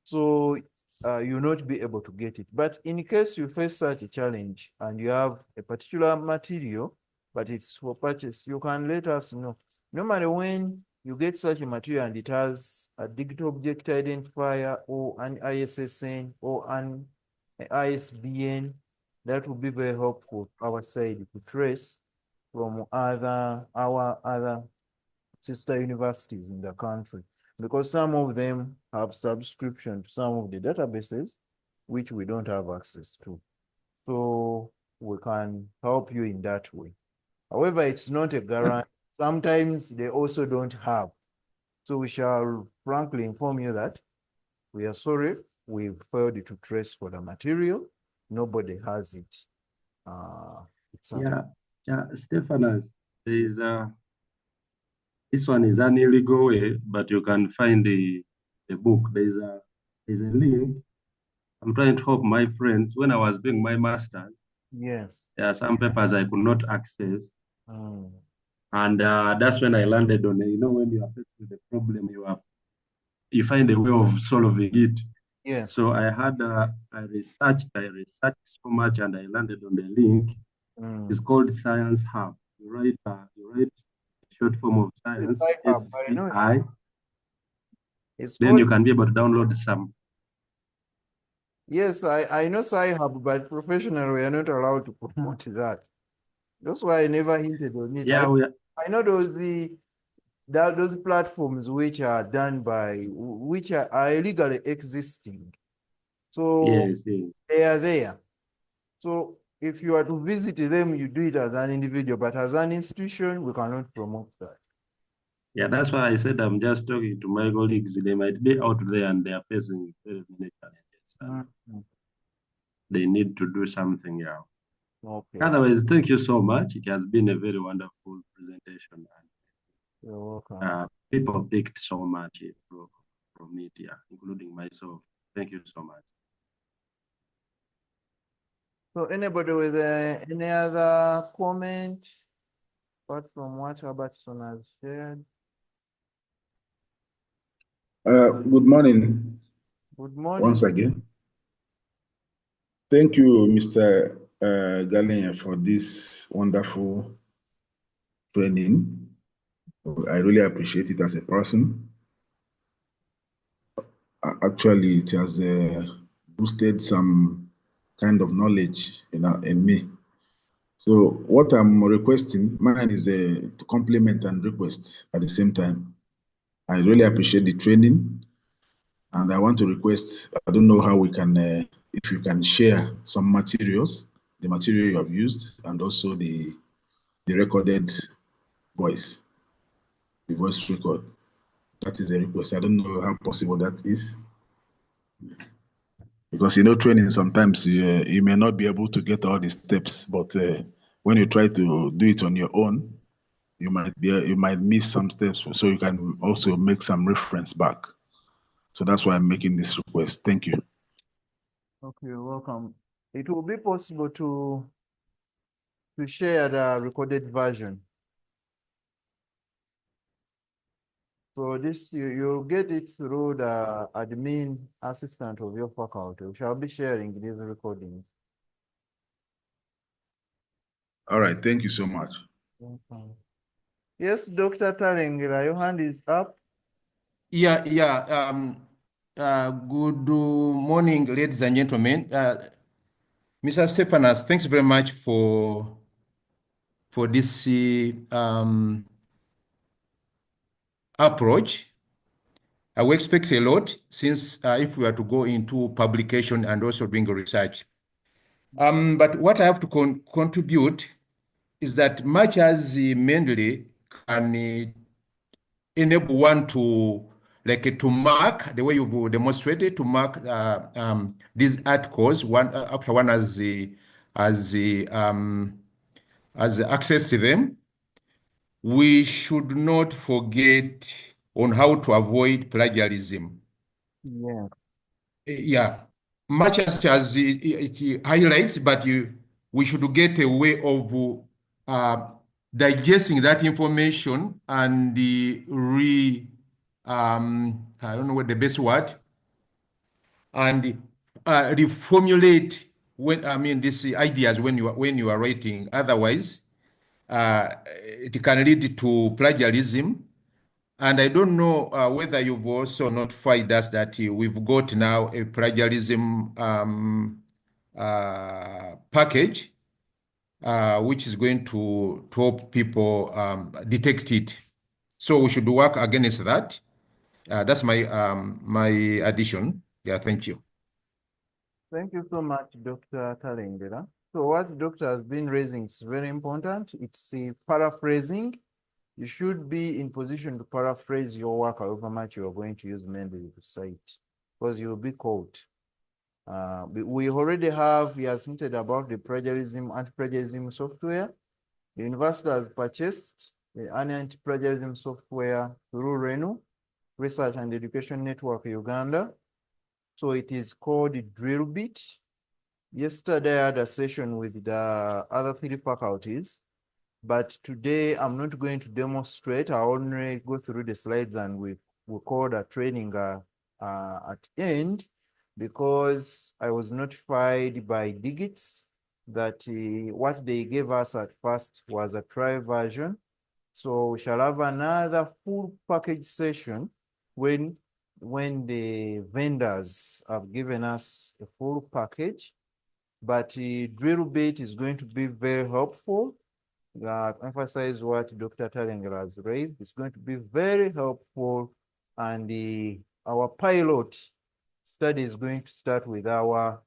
So you'll not be able to get it. But in case you face such a challenge and you have a particular material, but it's for purchase, you can let us know. Normally when you get such a material and it has a digital object identifier or an ISSN or an ISBN, that will be very helpful our side to trace from our other sister universities in the country, because some of them have subscription to some of the databases which we don't have access to. So we can help you in that way. However, it's not a guarantee. Sometimes they also don't have. So we shall frankly inform you that we are sorry, we've failed to trace for the material. Nobody has it. Yeah, Stephanus, there is this one is an illegal way, but you can find the book. There's a link. I'm trying to help my friends. When I was doing my master's, Yes. there are some papers I could not access. Mm. And that's when I landed on it. You know, when you are faced with the problem, you find a way of solving it. Yes. So I had I researched so much, and I landed on the link. It's called Science Hub. You write a short form of science, Sci-Hub, I know. SCI. It's Then called, you can be able to download some. yes, I know Sci-Hub, but professionally we are not allowed to promote that. That's why I never hinted on it. Yeah, I know those platforms which are done by, which are illegally existing. So yes, yes. they are there. So if you are to visit them, you do it as an individual, but as an institution, we cannot promote that. Yeah, that's why I said I'm just talking to my colleagues. They might be out there and they are facing very many challenges. And Mhm. they need to do something. Yeah. Okay, Otherwise, thank you so much. It has been a very wonderful presentation. you're welcome. And people picked so much from it, yeah, including myself. Thank you so much. So anybody with any other comment apart from what Robertson has shared? Good morning Good morning. once again. Thank you, Mr. Galenia, for this wonderful training. I really appreciate it as a person. Actually, it has boosted some kind of knowledge in me. So what I'm requesting, mine is to complement and request at the same time. I really appreciate the training. And I want to request, I don't know how we can, if you can share some materials, the material you have used, and also the recorded voice, the voice record. That is a request. I don't know how possible that is. Because, you know, training, sometimes you may not be able to get all the steps, but when you try to do it on your own, you might miss some steps, so you can also make some reference back. So that's why I'm making this request. Thank you. Okay, you're welcome. It will be possible to share the recorded version. So this, you'll get it through the admin assistant of your faculty. We shall be sharing these recordings. All right, thank you so much. Okay. Yes, Dr. Talengira, your hand is up. Yeah. Good morning, ladies and gentlemen. Mr. Stephanas, thanks very much for this approach. We expect a lot since if we are to go into publication and also doing research. But what I have to contribute is that much as Mendeley can enable one to to mark the way you've demonstrated to mark these articles one after one as access to them. We should not forget on how to avoid plagiarism. Yeah. Yeah, much as it highlights, but we should get a way of digesting that information and I don't know what the best word, and reformulate these ideas when you are writing. Otherwise, it can lead to plagiarism. And I don't know whether you've also notified us that we've got now a plagiarism package, which is going to help people detect it. So we should work against that. That's my addition. Yeah, thank you. Thank you so much, Dr. Talengira. So what Doctor has been raising is very important. It's paraphrasing. You should be in position to paraphrase your work however much you are going to use Mendeley to cite, because you'll be caught. We already have, he has hinted about the anti-plagiarism software. The university has purchased the anti-plagiarism software through RENU, Research and Education Network Uganda. So it is called Drillbit. Yesterday I had a session with the other 3 faculties, but today I'm not going to demonstrate. I'll only go through the slides and we called a training at end, because I was notified by Digits that what they gave us at first was a trial version. So we shall have another full package session when the vendors have given us a full package. But Drillbit is going to be very helpful. Emphasize what Dr. Talengira has raised. It's going to be very helpful, and our pilot study is going to start with our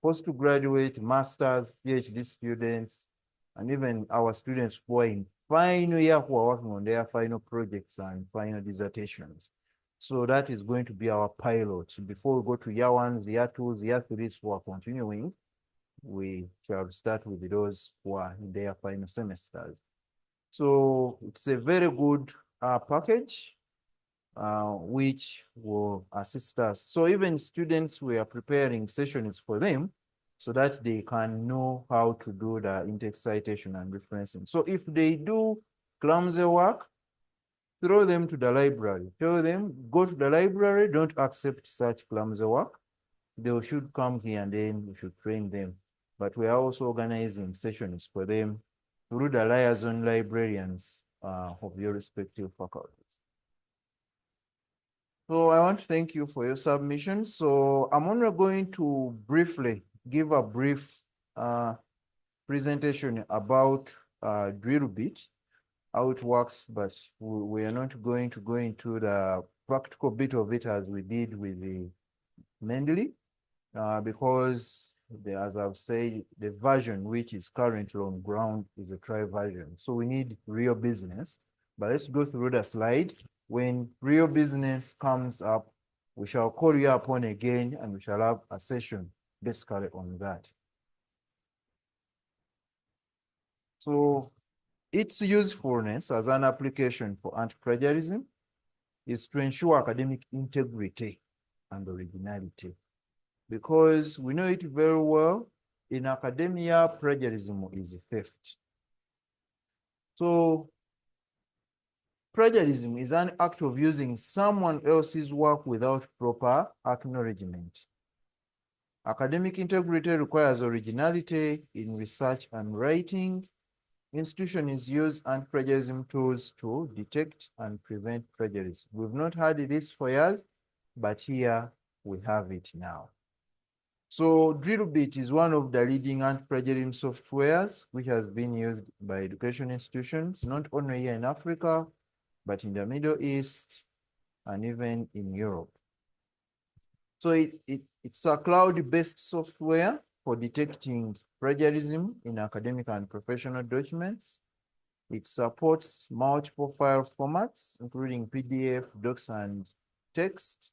postgraduate, masters, PhD students, and even our students who are in final year who are working on their final projects and final dissertations. So that is going to be our pilot. Before we go to year 1s, year 2s, year 3s who are continuing, we shall start with those who are in their final semesters. So it's a very good package which will assist us. So even students, we are preparing sessions for them so that they can know how to do the in-text citation and referencing. So if they do clumsy work, throw them to the library. Tell them, go to the library, don't accept such clumsy work. They should come here and then we should train them. But we are also organizing sessions for them through the liaison librarians of your respective faculties. So I want to thank you for your submission. So I'm only going to briefly give a brief presentation about Drillbit, how it works, but we are not going to go into the practical bit of it as we did with the Mendeley, because as I've said, the version which is currently on ground is a trial version. So we need real business. But let's go through the slide. When real business comes up, we shall call you upon again and we shall have a session basically on that. So its usefulness as an application for anti-plagiarism is to ensure academic integrity and originality. Because we know it very well, in academia, plagiarism is theft. So Plagiarism is an act of using someone else's work without proper acknowledgement. Academic integrity requires originality in research and writing. Institutions use anti-plagiarism tools to detect and prevent plagiarism. We've not had this for years, but here we have it now. So Drillbit is one of the leading anti-plagiarism softwares which has been used by education institutions, not only here in Africa, but in the Middle East and even in Europe. So it's a cloud-based software for detecting plagiarism in academic and professional documents. It supports multiple file formats, including PDF, docs, and text.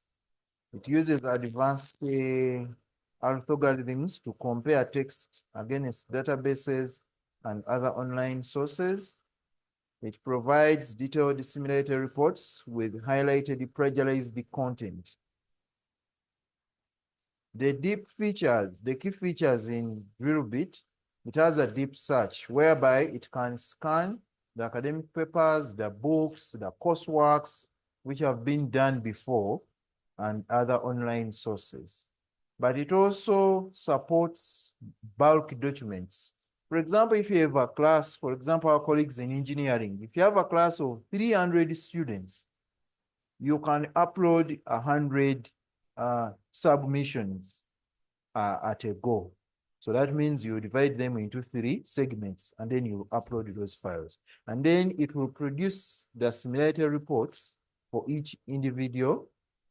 It uses advanced algorithms to compare text against databases and other online sources. It provides detailed similarity reports with highlighted plagiarized content. The key features in Drillbit, it has a deep search whereby it can scan the academic papers, the books, the courseworks, which have been done before, and other online sources. But it also supports bulk documents. For example, if you have a class, for example, our colleagues in engineering, if you have a class of 300 students, you can upload 100 submissions at a go. So that means you divide them into 3 segments and then you upload those files. And then it will produce the similarity reports for each individual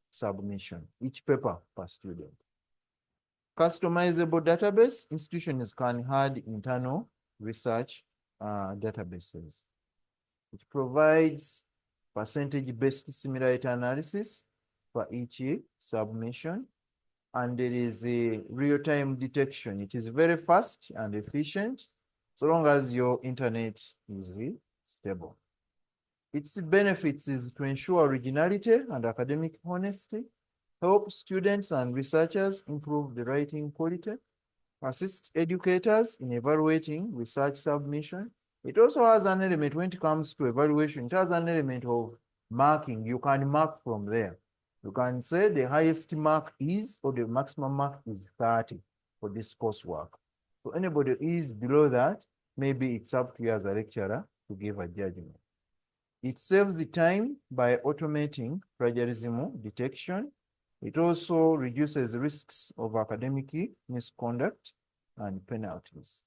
submission, each paper per student. Customizable database, institutions can add internal research databases. It provides percentage-based similarity analysis for each submission, and there is a real-time detection. It is very fast and efficient, so long as your internet is stable. Its benefits is to ensure originality and academic honesty, help students and researchers improve the writing quality, assist educators in evaluating research submission. It also has an element when it comes to evaluation, it has an element of marking. You can mark from there. You can say the highest mark is, or the maximum mark is 30 for this coursework. So anybody who is below that, maybe it's up to you as a lecturer to give a judgment. It saves the time by automating plagiarism detection. It also reduces risks of academic misconduct and penalties.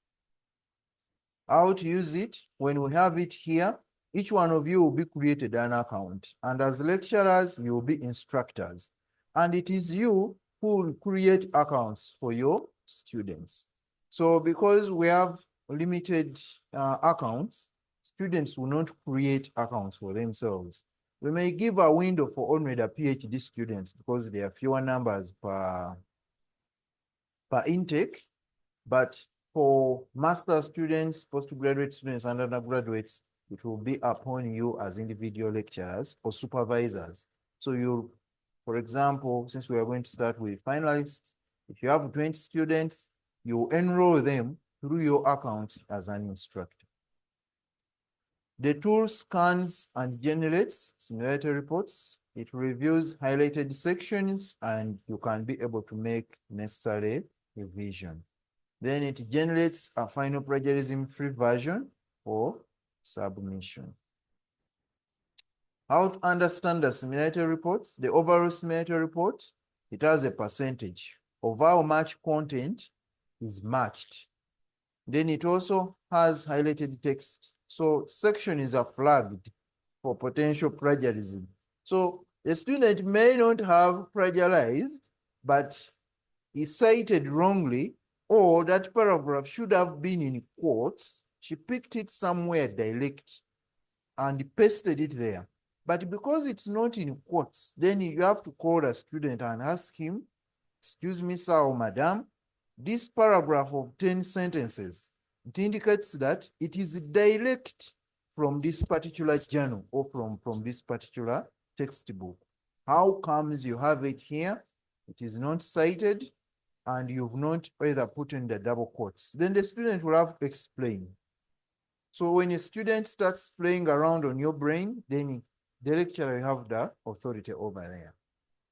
How to use it? When we have it here, each one of you will be created an account. And as lecturers, you will be instructors. And it is you who will create accounts for your students. So because we have limited accounts, students will not create accounts for themselves. We may give a window for only the PhD students because there are fewer numbers per intake, but for master students, postgraduate students, and undergraduates, it will be upon you as individual lecturers or supervisors. So you, for example, since we are going to start with finalists, if you have 20 students, you enroll them through your account as an instructor. The tool scans and generates similarity reports. It reviews highlighted sections and you can be able to make necessary revision. Then it generates a final plagiarism-free version for submission. How to understand the similarity reports? The overall similarity report, it has a percentage of how much content is matched. Then it also has highlighted text. So sections are flagged for potential plagiarism. So the student may not have plagiarized, but he cited wrongly, or that paragraph should have been in quotes. She picked it somewhere direct and pasted it there. But because it's not in quotes, then you have to call a student and ask him, excuse me, sir or madam, this paragraph of 10 sentences, it indicates that it is direct from this particular journal or from this particular textbook. How comes you have it here? It is not cited and you've not either put in the double quotes. Then the student will have to explain. So when a student starts playing around on your brain, then the lecturer will have the authority over there.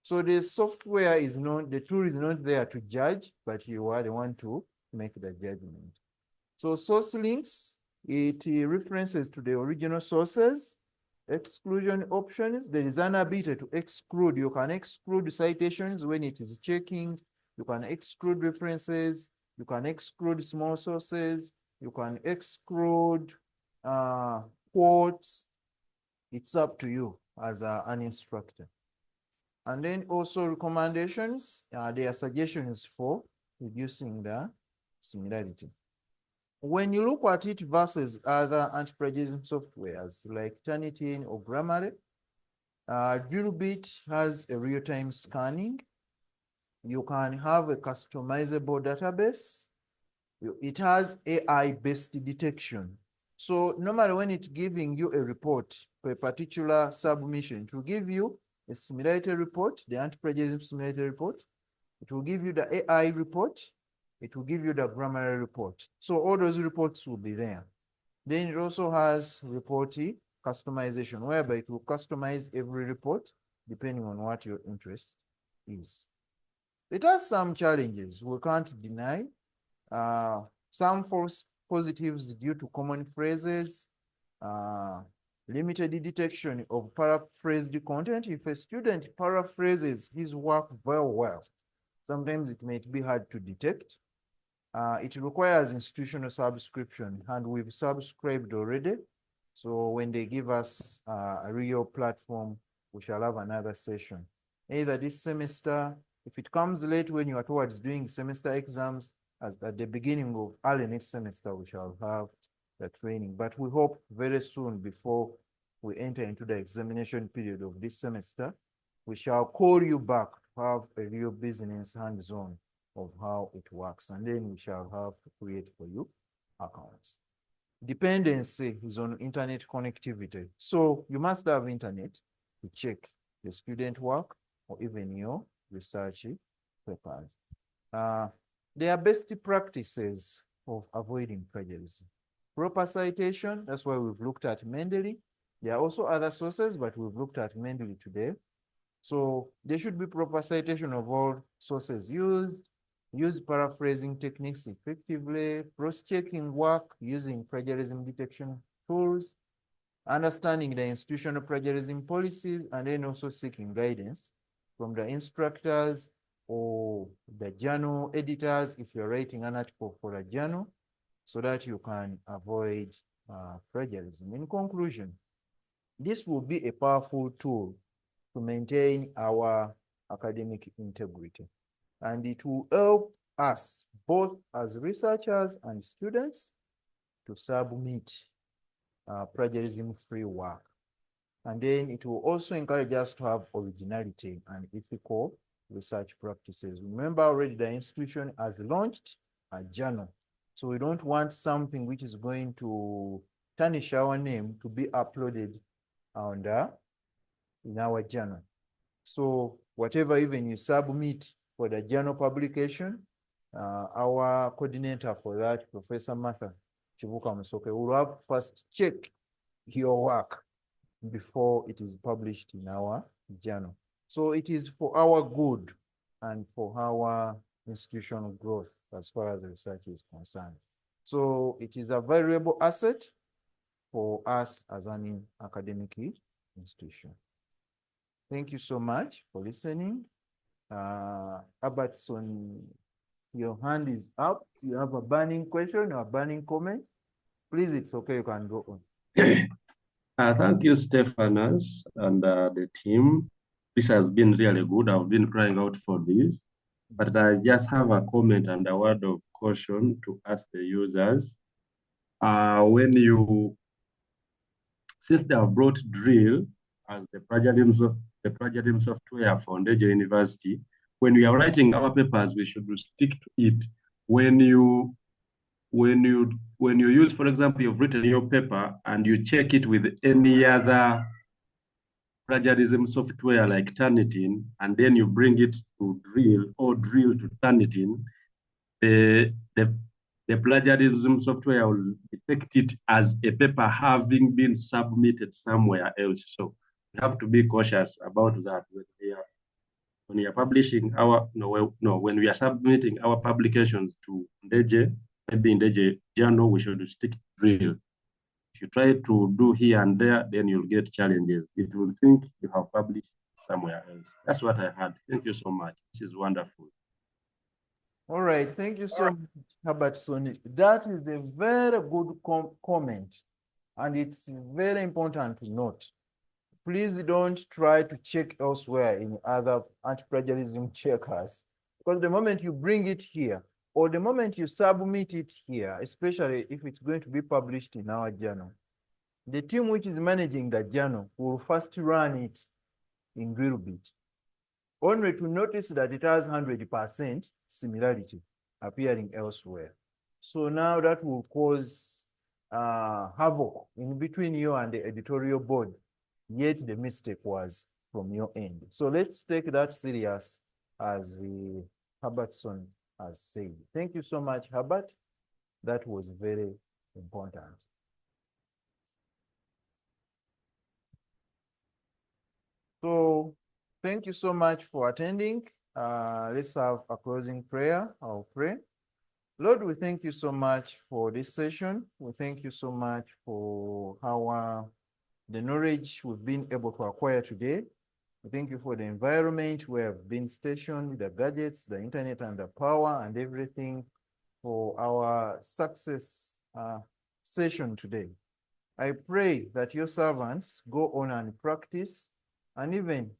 So the software is not, the tool is not there to judge, but you are the one to make the judgment. So source links, it references to the original sources. Exclusion options, there is an ability to exclude. You can exclude citations when it is checking. You can exclude references. You can exclude small sources. You can exclude quotes. It's up to you as an instructor. And then also recommendations, there are suggestions for reducing the similarity. When you look at it versus other anti-plagiarism softwares like Turnitin or Grammarly, Drillbit has a real-time scanning. You can have a customizable database. It has AI-based detection. So normally when it's giving you a report for a particular submission, it will give you a similarity report, the anti-plagiarism similarity report. It will give you the AI report. It will give you the Grammarly report. So all those reports will be there. Then it also has reporting customization, whereby it will customize every report depending on what your interest is. It has some challenges we can't deny. Some false positives due to common phrases, limited detection of paraphrased content. If a student paraphrases his work very well, sometimes it may be hard to detect. It requires institutional subscription, and we've subscribed already. So when they give us a real platform, we shall have another session. Either this semester, if it comes late when you are towards doing semester exams, as at the beginning of early next semester, we shall have the training. But we hope very soon, before we enter into the examination period of this semester, we shall call you back to have a real business hands-on of how it works, and then we shall have to create for you accounts. Dependency is on internet connectivity. So you must have internet to check the student work or even your research papers. There are best practices of avoiding plagiarism. Proper citation, that's why we've looked at Mendeley. There are also other sources, but we've looked at Mendeley today. So there should be proper citation of all sources used. Use paraphrasing techniques effectively, cross-checking work using plagiarism detection tools, understanding the institutional plagiarism policies, and then also seeking guidance from the instructors or the journal editors if you're writing an article for a journal, so that you can avoid plagiarism. In conclusion, this will be a powerful tool to maintain our academic integrity. And it will help us, both as researchers and students, to submit plagiarism-free work. And then it will also encourage us to have originality and ethical research practices. Remember already the institution has launched a journal. So we don't want something which is going to tarnish our name to be uploaded in our journal. So whatever even you submit for the journal publication, our coordinator for that, Professor Martha Chibuka Musoke, will have first check your work before it is published in our journal. So it is for our good and for our institutional growth as far as research is concerned. So it is a valuable asset for us as an academic institution. Thank you so much for listening. Albertson, your hand is up. You have a burning question or a burning comment? Please, it's okay, you can go on. Thank you, Stephanus and the team. This has been really good. I've been crying out for this, but I just have a comment and a word of caution to ask the users. Since they have brought drill as the plagiarism software for Ndeje University, when we are writing our papers, we should stick to it. When you use, for example, you've written your paper and you check it with any other plagiarism software like Turnitin, and then you bring it to drill or drill to Turnitin, the plagiarism software will detect it as a paper having been submitted somewhere else. So We have to be cautious about that when we are publishing our, when we are submitting our publications to Ndeje, maybe in Ndeje journal, we should stick to drill. If you try to do here and there, then you'll get challenges. It will think you have published somewhere else. That's what I had. Thank you so much. This is wonderful. All right, thank you so much, Herbert Soni. That is a very good comment, and it's very important to note. Please don't try to check elsewhere in other anti-plagiarism checkers, because the moment you bring it here, or the moment you submit it here, especially if it's going to be published in our journal, the team which is managing the journal will first run it in Drillbit, only to notice that it has 100% similarity appearing elsewhere. So now that will cause havoc in between you and the editorial board, yet the mistake was from your end. So let's take that serious, as Herbertson has said. Thank you so much, Herbert. That was very important. So thank you so much for attending. Let's have a closing prayer. I'll pray. Lord, we thank you so much for this session. We thank you so much for the knowledge we've been able to acquire today. We thank you for the environment we have been stationed, the gadgets, the internet, and the power, and everything for our success session today. I pray that your servants go on and practice and even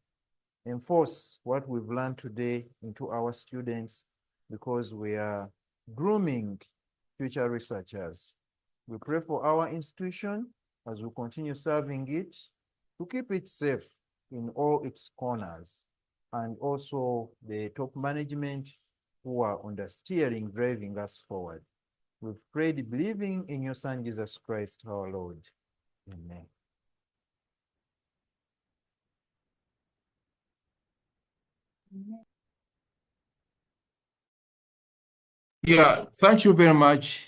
enforce what we've learned today into our students, because we are grooming future researchers. We pray for our institution as we continue serving it, to keep it safe in all its corners, and also the top management who are on the steering, driving us forward. We've prayed believing in your Son, Jesus Christ, our Lord. Amen. Yeah, thank you very much.